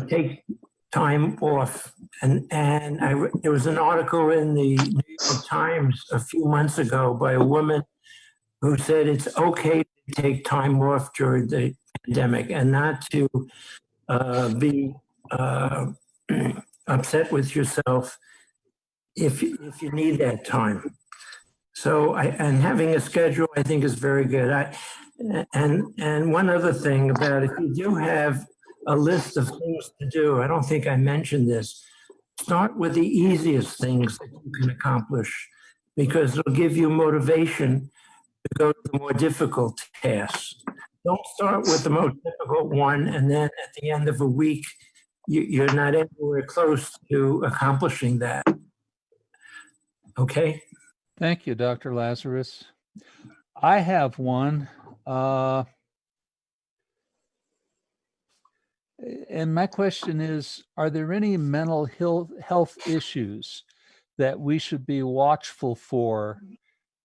Speaker 8: take time off. And there was an article in the New York Times a few months ago by a woman who said it's okay to take time off during the pandemic and not to be upset with yourself if you need that time. So, and having a schedule, I think, is very good. And one other thing about if you do have a list of things to do, I don't think I mentioned this. Start with the easiest things that you can accomplish, because it'll give you motivation to go to the more difficult tasks. Don't start with the most difficult one, and then at the end of a week, you're not anywhere close to accomplishing that. Okay?
Speaker 1: Thank you, Dr. Lazarus. I have one. And my question is, are there any mental health issues that we should be watchful for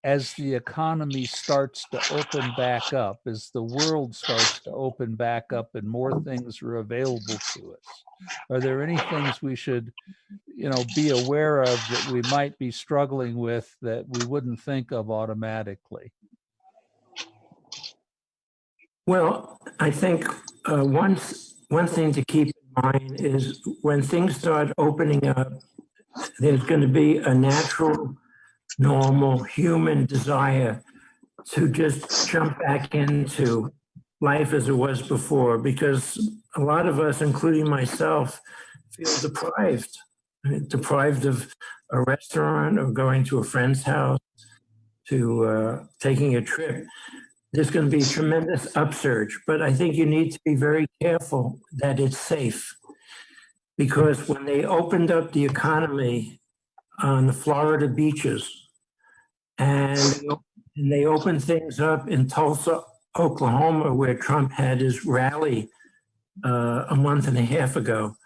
Speaker 1: as the economy starts to open back up, as the world starts to open back up and more things are available to us? Are there any things we should, be aware of that we might be struggling with that we wouldn't think of automatically?
Speaker 8: Well, I think one thing to keep in mind is when things start opening up, there's going to be a natural, normal human desire to just jump back into life as it was before, because a lot of us, including myself, feel deprived of a restaurant or going to a friend's house, to taking a trip. There's going to be a tremendous upsurge, but I think you need to be very careful that it's safe, because when they opened up the economy on the Florida beaches and they opened things up in Tulsa, Oklahoma, where Trump had his rally a month and a half ago,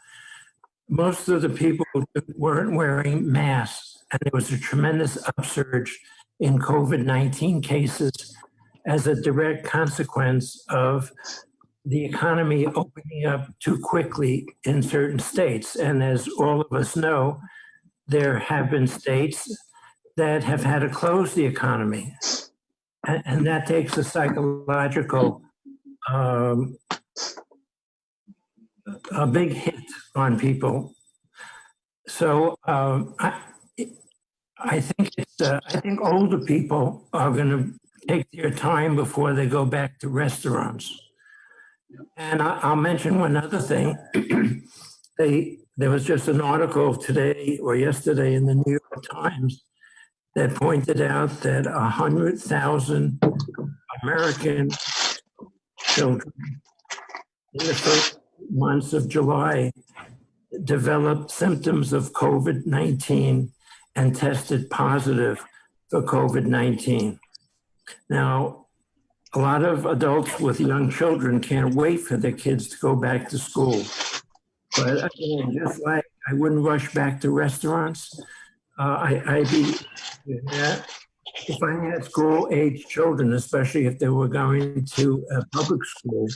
Speaker 8: most of the people weren't wearing masks, and there was a tremendous upsurge in COVID-19 cases as a direct consequence of the economy opening up too quickly in certain states. And as all of us know, there have been states that have had to close the economy. And that takes a psychological, a big hit on people. So I think older people are going to take their time before they go back to restaurants. And I'll mention one other thing. There was just an article today or yesterday in the New York Times that pointed out that 100,000 American children in the first months of July developed symptoms of COVID-19 and tested positive for COVID-19. Now, a lot of adults with young children can't wait for their kids to go back to school. But again, just like I wouldn't rush back to restaurants, if I had school-age children, especially if they were going to a public school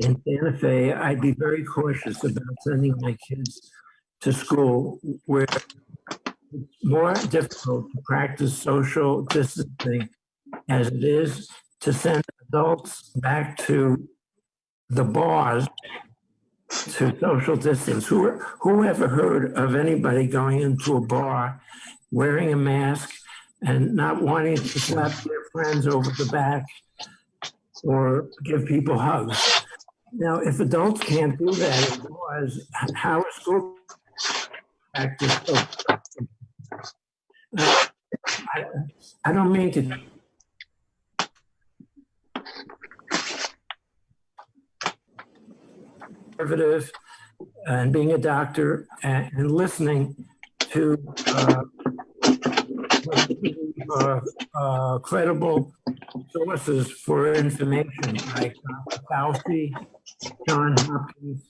Speaker 8: in Santa Fe, I'd be very cautious about sending my kids to school where it's more difficult to practice social distancing as it is to send adults back to the bars to social distance. Who ever heard of anybody going into a bar, wearing a mask, and not wanting to slap their friends over the back or give people hugs? Now, if adults can't do that in bars, how is school practice? I don't mean to conservative and being a doctor and listening to credible sources for information like Fauci, John Hopkins,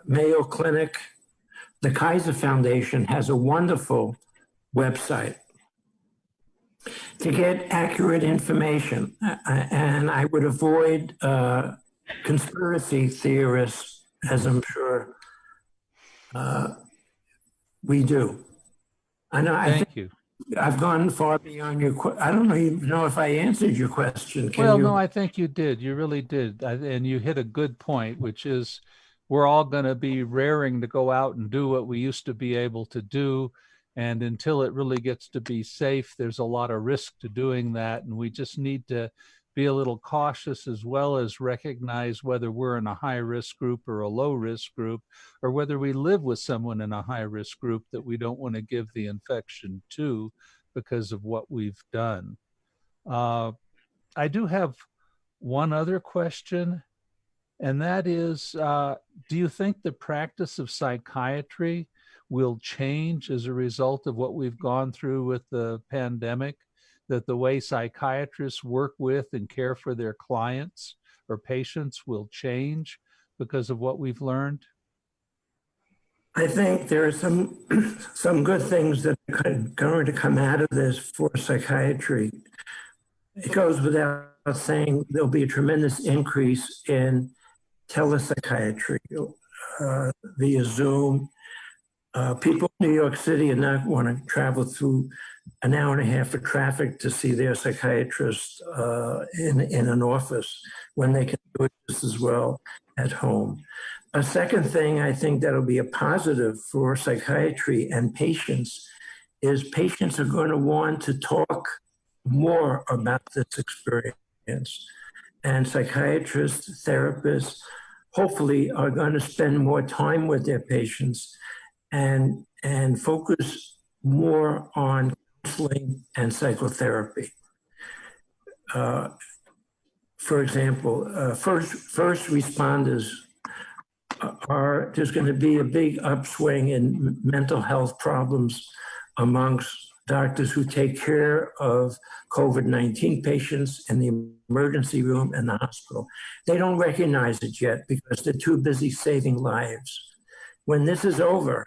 Speaker 8: Mayo Clinic. The Kaiser Foundation has a wonderful website to get accurate information, and I would avoid conspiracy theorists, as I'm sure we do. I know.
Speaker 1: Thank you.
Speaker 8: I've gone far beyond your. I don't even know if I answered your question.
Speaker 1: Well, no, I think you did. You really did, and you hit a good point, which is we're all going to be raring to go out and do what we used to be able to do. And until it really gets to be safe, there's a lot of risk to doing that. And we just need to be a little cautious, as well as recognize whether we're in a high risk group or a low risk group, or whether we live with someone in a high risk group that we don't want to give the infection to because of what we've done. I do have one other question, and that is, do you think the practice of psychiatry will change as a result of what we've gone through with the pandemic, that the way psychiatrists work with and care for their clients or patients will change because of what we've learned?
Speaker 8: I think there are some good things that are going to come out of this for psychiatry. It goes without saying there'll be a tremendous increase in telepsychiatry via Zoom. People in New York City are not want to travel through an hour and a half of traffic to see their psychiatrist in an office when they can do it just as well at home. A second thing I think that'll be a positive for psychiatry and patients is patients are going to want to talk more about this experience. And psychiatrists, therapists, hopefully are going to spend more time with their patients and focus more on counseling and psychotherapy. For example, first responders there's going to be a big upswing in mental health problems amongst doctors who take care of COVID-19 patients in the emergency room and the hospital. They don't recognize it yet because they're too busy saving lives. When this is over,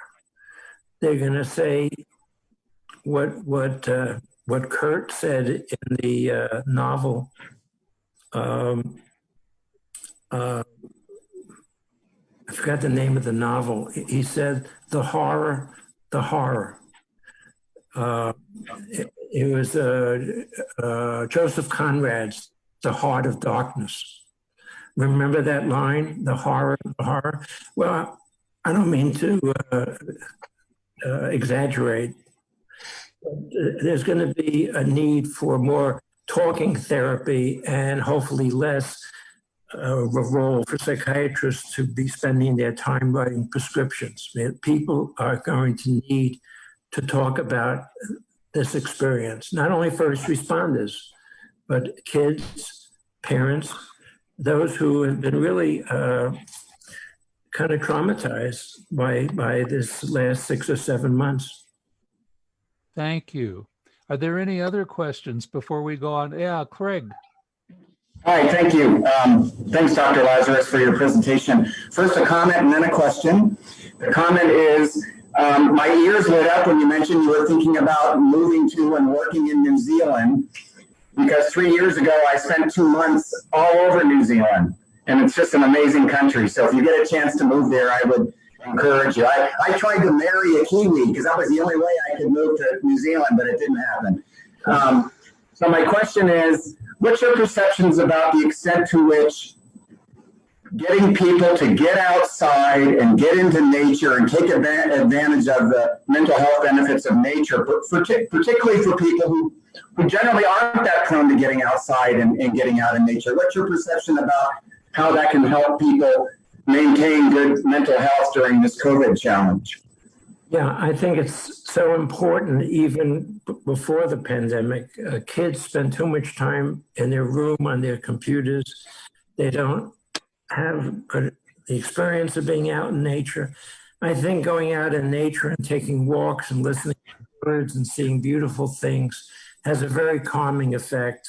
Speaker 8: they're going to say what Kurt said in the novel. I forgot the name of the novel. He said, the horror. It was Joseph Conrad's The Heart of Darkness. Remember that line, the horror. Well, I don't mean to exaggerate. There's going to be a need for more talking therapy and hopefully less a role for psychiatrists to be spending their time writing prescriptions. People are going to need to talk about this experience, not only first responders, but kids, parents, those who have been really kind of traumatized by this last 6 or 7 months.
Speaker 1: Thank you. Are there any other questions before we go on? Yeah, Craig.
Speaker 4: Hi, thank you. Thanks, Dr. Lazarus, for your presentation. First, a comment and then a question. The comment is, my ears lit up when you mentioned you were thinking about moving to and working in New Zealand, because 3 years ago, I spent 2 months all over New Zealand, and it's just an amazing country. So if you get a chance to move there, I would encourage you. I tried to marry a Kiwi because that was the only way I could move to New Zealand, but it didn't happen. So my question is, what's your perceptions about the extent to which getting people to get outside and get into nature and take advantage of the mental health benefits of nature, particularly for people who generally aren't that prone to getting outside and getting out in nature? What's your perception about how that can help people maintain good mental health during this COVID challenge?
Speaker 8: Yeah, I think it's so important. Even before the pandemic, kids spend too much time in their room on their computers. They don't have the experience of being out in nature. I think going out in nature and taking walks and listening to birds and seeing beautiful things has a very calming effect.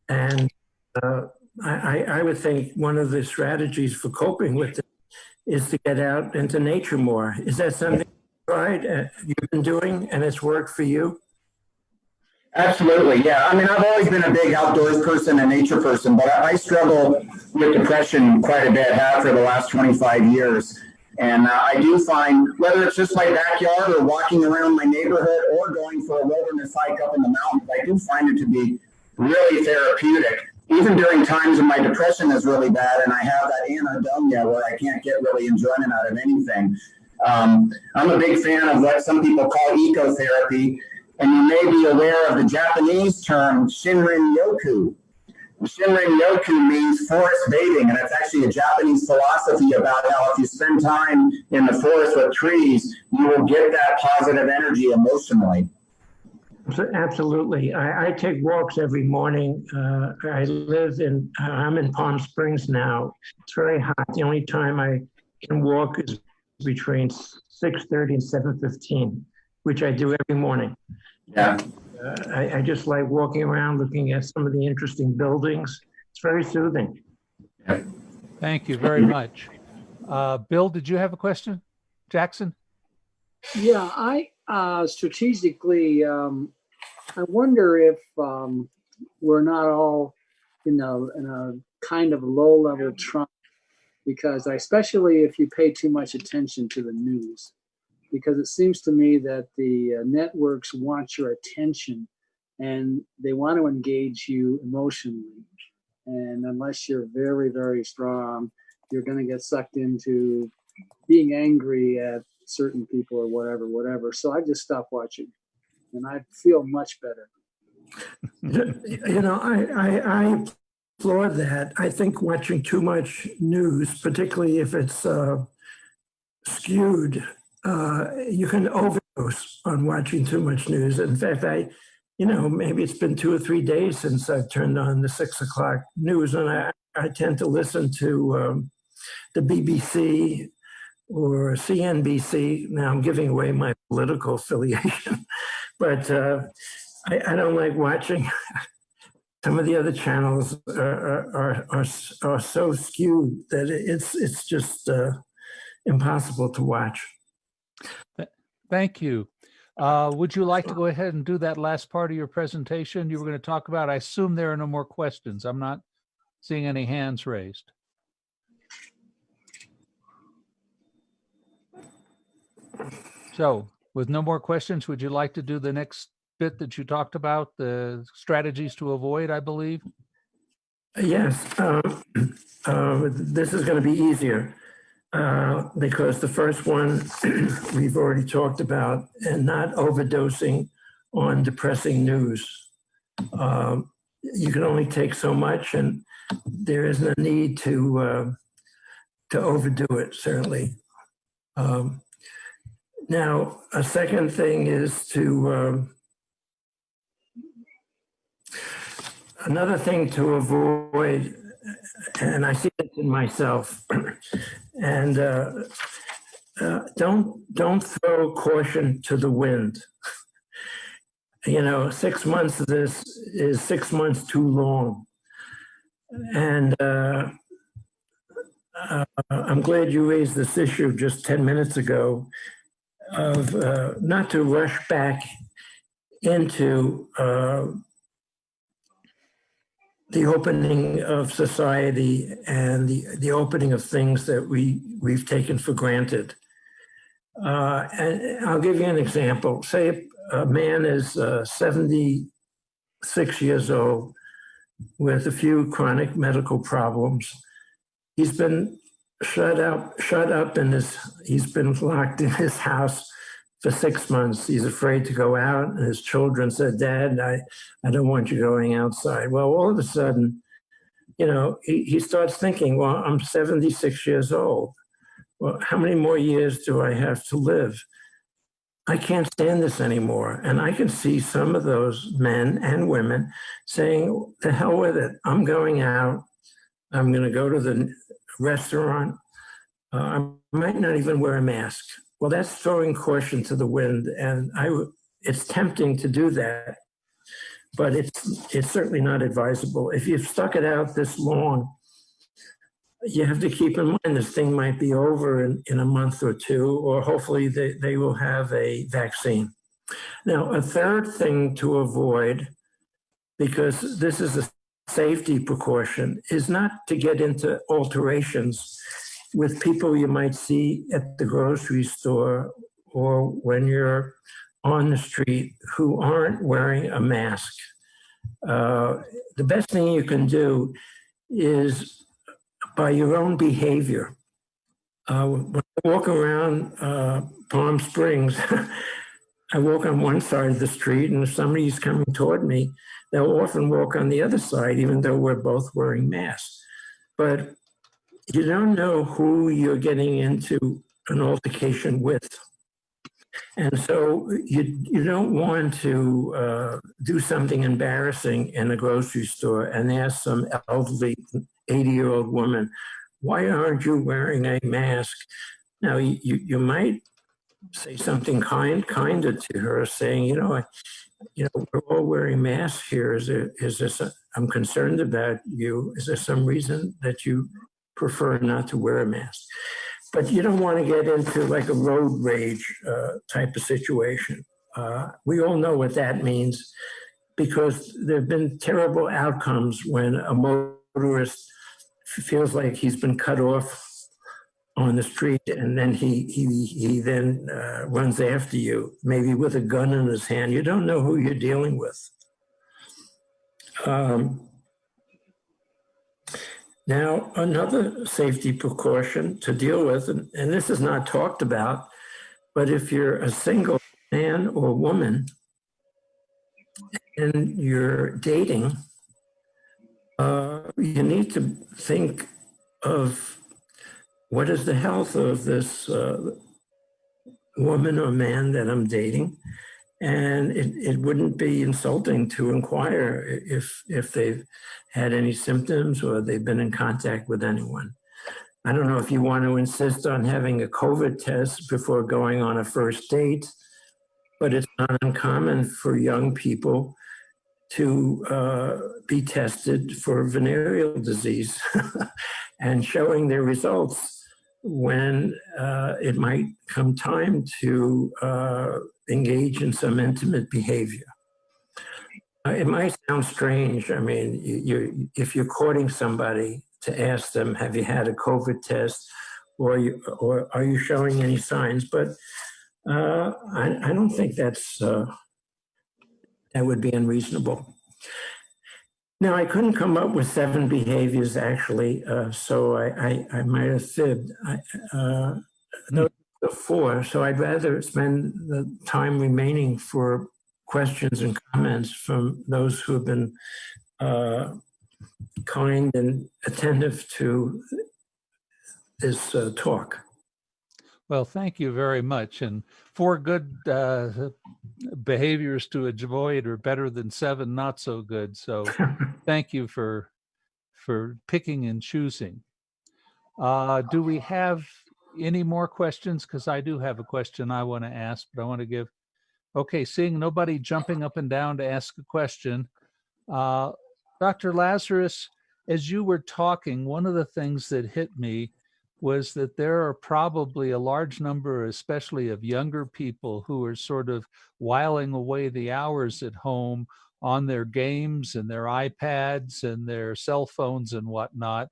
Speaker 8: And I would think one of the strategies for coping with it is to get out into nature more. Is that something you've been doing and it's worked for you?
Speaker 4: Absolutely, yeah. I mean, I've always been a big outdoors person and nature person, but I struggle with depression quite a bit, have for the last 25 years. And I do find, whether it's just my backyard or walking around my neighborhood or going for a wilderness hike up in the mountains, I do find it to be really therapeutic. Even during times when my depression is really bad and I have that anhedonia where I can't get really enjoyment out of anything. I'm a big fan of what some people call ecotherapy, and you may be aware of the Japanese term Shinrin-yoku. Shinrin-yoku means forest bathing, and it's actually a Japanese philosophy about how if you spend time in the forest with trees, you will get that positive energy emotionally.
Speaker 8: Absolutely. I take walks every morning. I'm in Palm Springs now. It's very hot. The only time I can walk is between 6:30 and 7:15, which I do every morning.
Speaker 4: Yeah.
Speaker 8: I just like walking around, looking at some of the interesting buildings. It's very soothing.
Speaker 1: Thank you very much. Bill, did you have a question? Jackson?
Speaker 3: Yeah, I strategically, I wonder if we're not all in a kind of low-level trauma, because especially if you pay too much attention to the news, because it seems to me that the networks want your attention and they want to engage you emotionally. And unless you're very, very strong, you're going to get sucked into being angry at certain people or whatever. So I just stopped watching and I feel much better.
Speaker 8: You know, I applaud that. I think watching too much news, particularly if it's skewed, you can overdose on watching too much news. In fact, maybe it's been 2 or 3 days since I've turned on the 6 o'clock news, and I tend to listen to the BBC or CNBC. Now I'm giving away my political affiliation, but I don't like watching. Some of the other channels are so skewed that it's just impossible to watch.
Speaker 1: Thank you. Would you like to go ahead and do that last part of your presentation you were going to talk about? I assume there are no more questions. I'm not seeing any hands raised. So with no more questions, would you like to do the next bit that you talked about, the strategies to avoid, I believe?
Speaker 8: Yes. This is going to be easier because the first one we've already talked about, and not overdosing on depressing news. You can only take so much, and there isn't a need to overdo it, certainly. Now, a second thing is to, another thing to avoid, and I see this in myself, and don't throw caution to the wind. You know, 6 months of this is 6 months too long. And I'm glad you raised this issue just 10 minutes ago of not to rush back into the opening of society and the opening of things that we've taken for granted. And I'll give you an example. Say a man is 76 years old with a few chronic medical problems. He's been shut up he's been locked in his house for 6 months. He's afraid to go out. And his children said, Dad, I don't want you going outside. Well, all of a sudden, you know, he starts thinking, well, I'm 76 years old. Well, how many more years do I have to live? I can't stand this anymore. And I can see some of those men and women saying, the hell with it. I'm going out. I'm going to go to the restaurant. I might not even wear a mask. Well, that's throwing caution to the wind. And it's tempting to do that, but it's certainly not advisable. If you've stuck it out this long, you have to keep in mind this thing might be over in a month or two, or hopefully they will have a vaccine. Now, a third thing to avoid, because this is a safety precaution, is not to get into alterations with people you might see at the grocery store or when you're on the street who aren't wearing a mask. The best thing you can do is by your own behavior. When I walk around Palm Springs, I walk on one side of the street, and if somebody's coming toward me, they'll often walk on the other side, even though we're both wearing masks. But you don't know who you're getting into an altercation with. And so you don't want to do something embarrassing in a grocery store and ask some elderly 80-year-old woman, why aren't you wearing a mask? Now, you might say something kinder to her, saying, we're all wearing masks here. I'm concerned about you. Is there some reason that you prefer not to wear a mask? But you don't want to get into like a road rage type of situation. We all know what that means, because there have been terrible outcomes when a motorist feels like he's been cut off on the street, and then he then runs after you, maybe with a gun in his hand. You don't know who you're dealing with. Now, another safety precaution to deal with, and this is not talked about, but if you're a single man or woman and you're dating, you need to think of what is the health of this woman or man that I'm dating. And it wouldn't be insulting to inquire if they've had any symptoms or they've been in contact with anyone. I don't know if you want to insist on having a COVID test before going on a first date, but it's not uncommon for young people to be tested for venereal disease and showing their results when it might come time to engage in some intimate behavior. It might sound strange. I mean, if you're courting somebody, to ask them, have you had a COVID test, or are you showing any signs? But I don't think that would be unreasonable. Now, I couldn't come up with 7 behaviors, actually, so I might have fibbed. Those are 4, so I'd rather spend the time remaining for questions and comments from those who have been kind and attentive to this talk.
Speaker 1: Well, thank you very much. And 4 good behaviors to avoid are better than 7 not so good. So thank you for picking and choosing. Do we have any more questions? Because I do have a question I want to ask, but I want to give. Okay, seeing nobody jumping up and down to ask a question. Dr. Lazarus, as you were talking, one of the things that hit me was that there are probably a large number, especially of younger people, who are sort of whiling away the hours at home on their games and their iPads and their cell phones and whatnot,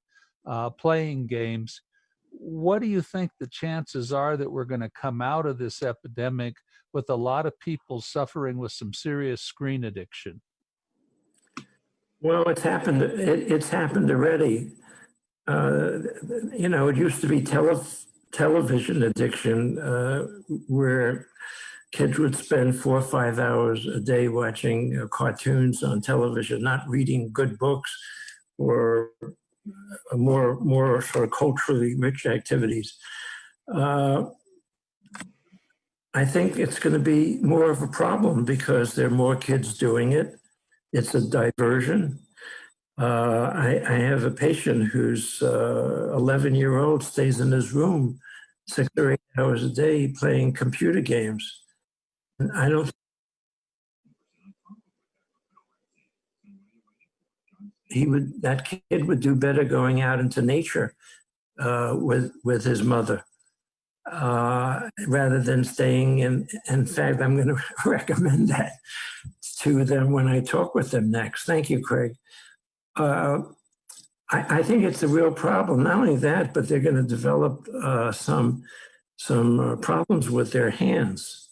Speaker 1: playing games. What do you think the chances are that we're going to come out of this epidemic with a lot of people suffering with some serious screen addiction?
Speaker 8: Well, it's happened. It's happened already. It used to be television addiction, where kids would spend 4 or 5 hours a day watching cartoons on television, not reading good books or more sort of culturally rich activities. I think it's going to be more of a problem because there are more kids doing it. It's a diversion. I have a patient who's 11-year-old, stays in his room 6 or 8 hours a day playing computer games. And I don't. That kid would do better going out into nature with his mother rather than staying in. In fact, I'm going to recommend that to them when I talk with them next. Thank you, Craig. I think it's a real problem. Not only that, but they're going to develop some problems with their hands.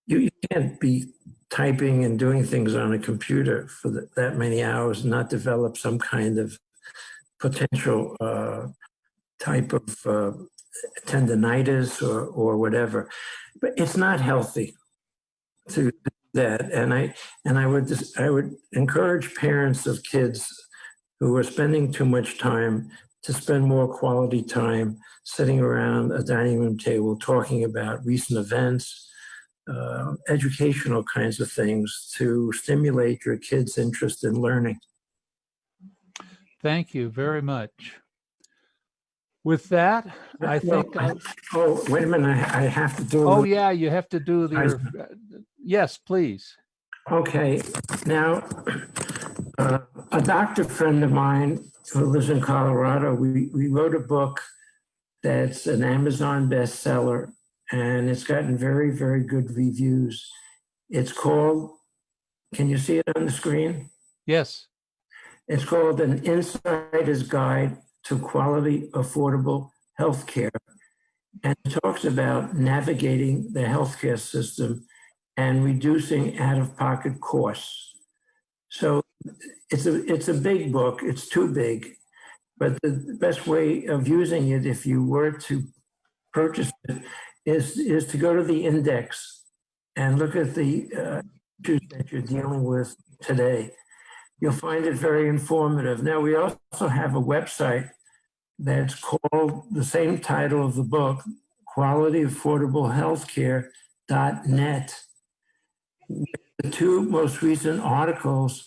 Speaker 8: You can't be typing and doing things on a computer for that many hours and not develop some kind of potential type of tendinitis or whatever. But it's not healthy to do that. And I would encourage parents of kids who are spending too much time to spend more quality time sitting around a dining room table talking about recent events, educational kinds of things to stimulate your kids' interest in learning.
Speaker 1: Thank you very much. With that, I think.
Speaker 8: Oh, wait a minute. I have to do.
Speaker 1: Oh, yeah, you have to do your. Yes, please.
Speaker 8: Okay. Now, a doctor friend of mine who lives in Colorado, we wrote a book that's an Amazon bestseller, and it's gotten very, very good reviews. It's called, can you see it on the screen?
Speaker 1: Yes.
Speaker 8: It's called An Insider's Guide to Quality, Affordable Healthcare. And it talks about navigating the healthcare system and reducing out-of-pocket costs. So it's a big book. It's too big. But the best way of using it, if you were to purchase it, is to go to the index and look at the issues that you're dealing with today. You'll find it very informative. Now, we also have a website that's called the same title of the book, qualityaffordablehealthcare.net. The 2 most recent articles,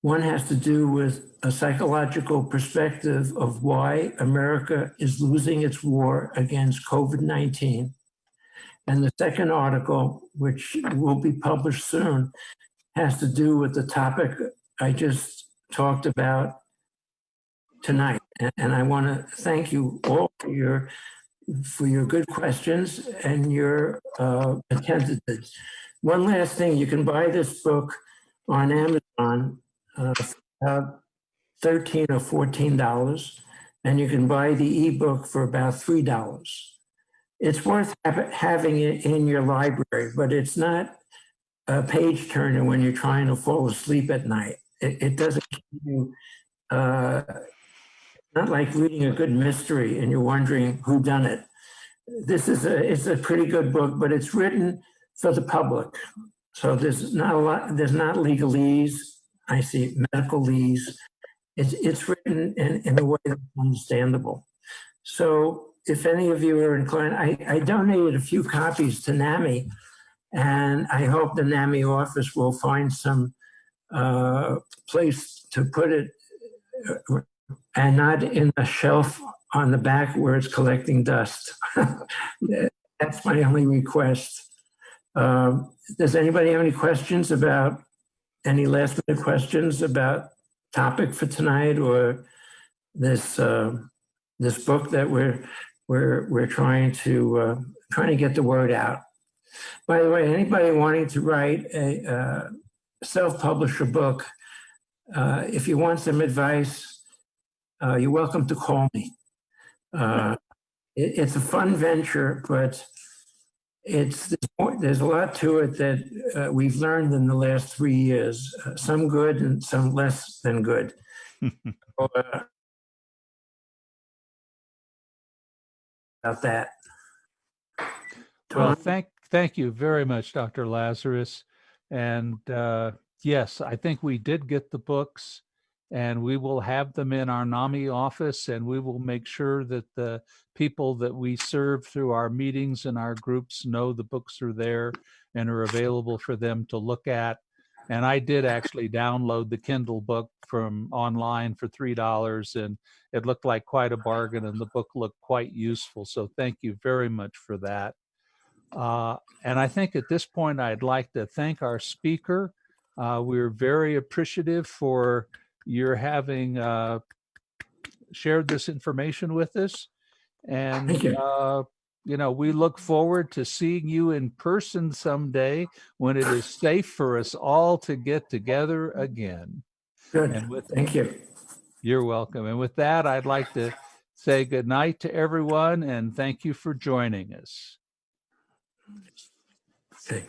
Speaker 8: one has to do with a psychological perspective of why America is losing its war against COVID-19. And the second article, which will be published soon, has to do with the topic I just talked about tonight. And I want to thank you all for your good questions and your attentiveness. One last thing, you can buy this book on Amazon for about $13 or $14, and you can buy the ebook for about $3. It's worth having it in your library, but it's not a page turner when you're trying to fall asleep at night. It doesn't give you, not like reading a good mystery and you're wondering who done it. It's a pretty good book, but it's written for the public. So there's not legalese. I see medicalese. It's written in a way that's understandable. So if any of you are inclined, I donated a few copies to NAMI, and I hope the NAMI office will find some place to put it and not in a shelf on the back where it's collecting dust. That's my only request. Does anybody have any questions about, any last minute questions about topic for tonight, or this this book that we're trying to get the word out? By the way, anybody wanting to write a self-publish a book, if you want some advice, you're welcome to call me. It's a fun venture, but there's a lot to it that we've learned in the last 3 years, some good and some less than good. About that.
Speaker 1: Well, thank you very much, Dr. Lazarus. And yes, I think we did get the books, and we will have them in our NAMI office, and we will make sure that the people that we serve through our meetings and our groups know the books are there and are available for them to look at. And I did actually download the Kindle book from online for $3, and it looked like quite a bargain, and the book looked quite useful. So thank you very much for that. And I think at this point, I'd like to thank our speaker. We're very appreciative for your having shared this information with us. And, you know, we look forward to seeing you in person someday when it is safe for us all to get together again.
Speaker 8: Good.
Speaker 1: And
Speaker 8: Thank you.
Speaker 1: You're welcome. And with that, I'd like to say good night to everyone, and thank you for joining us.
Speaker 8: Okay.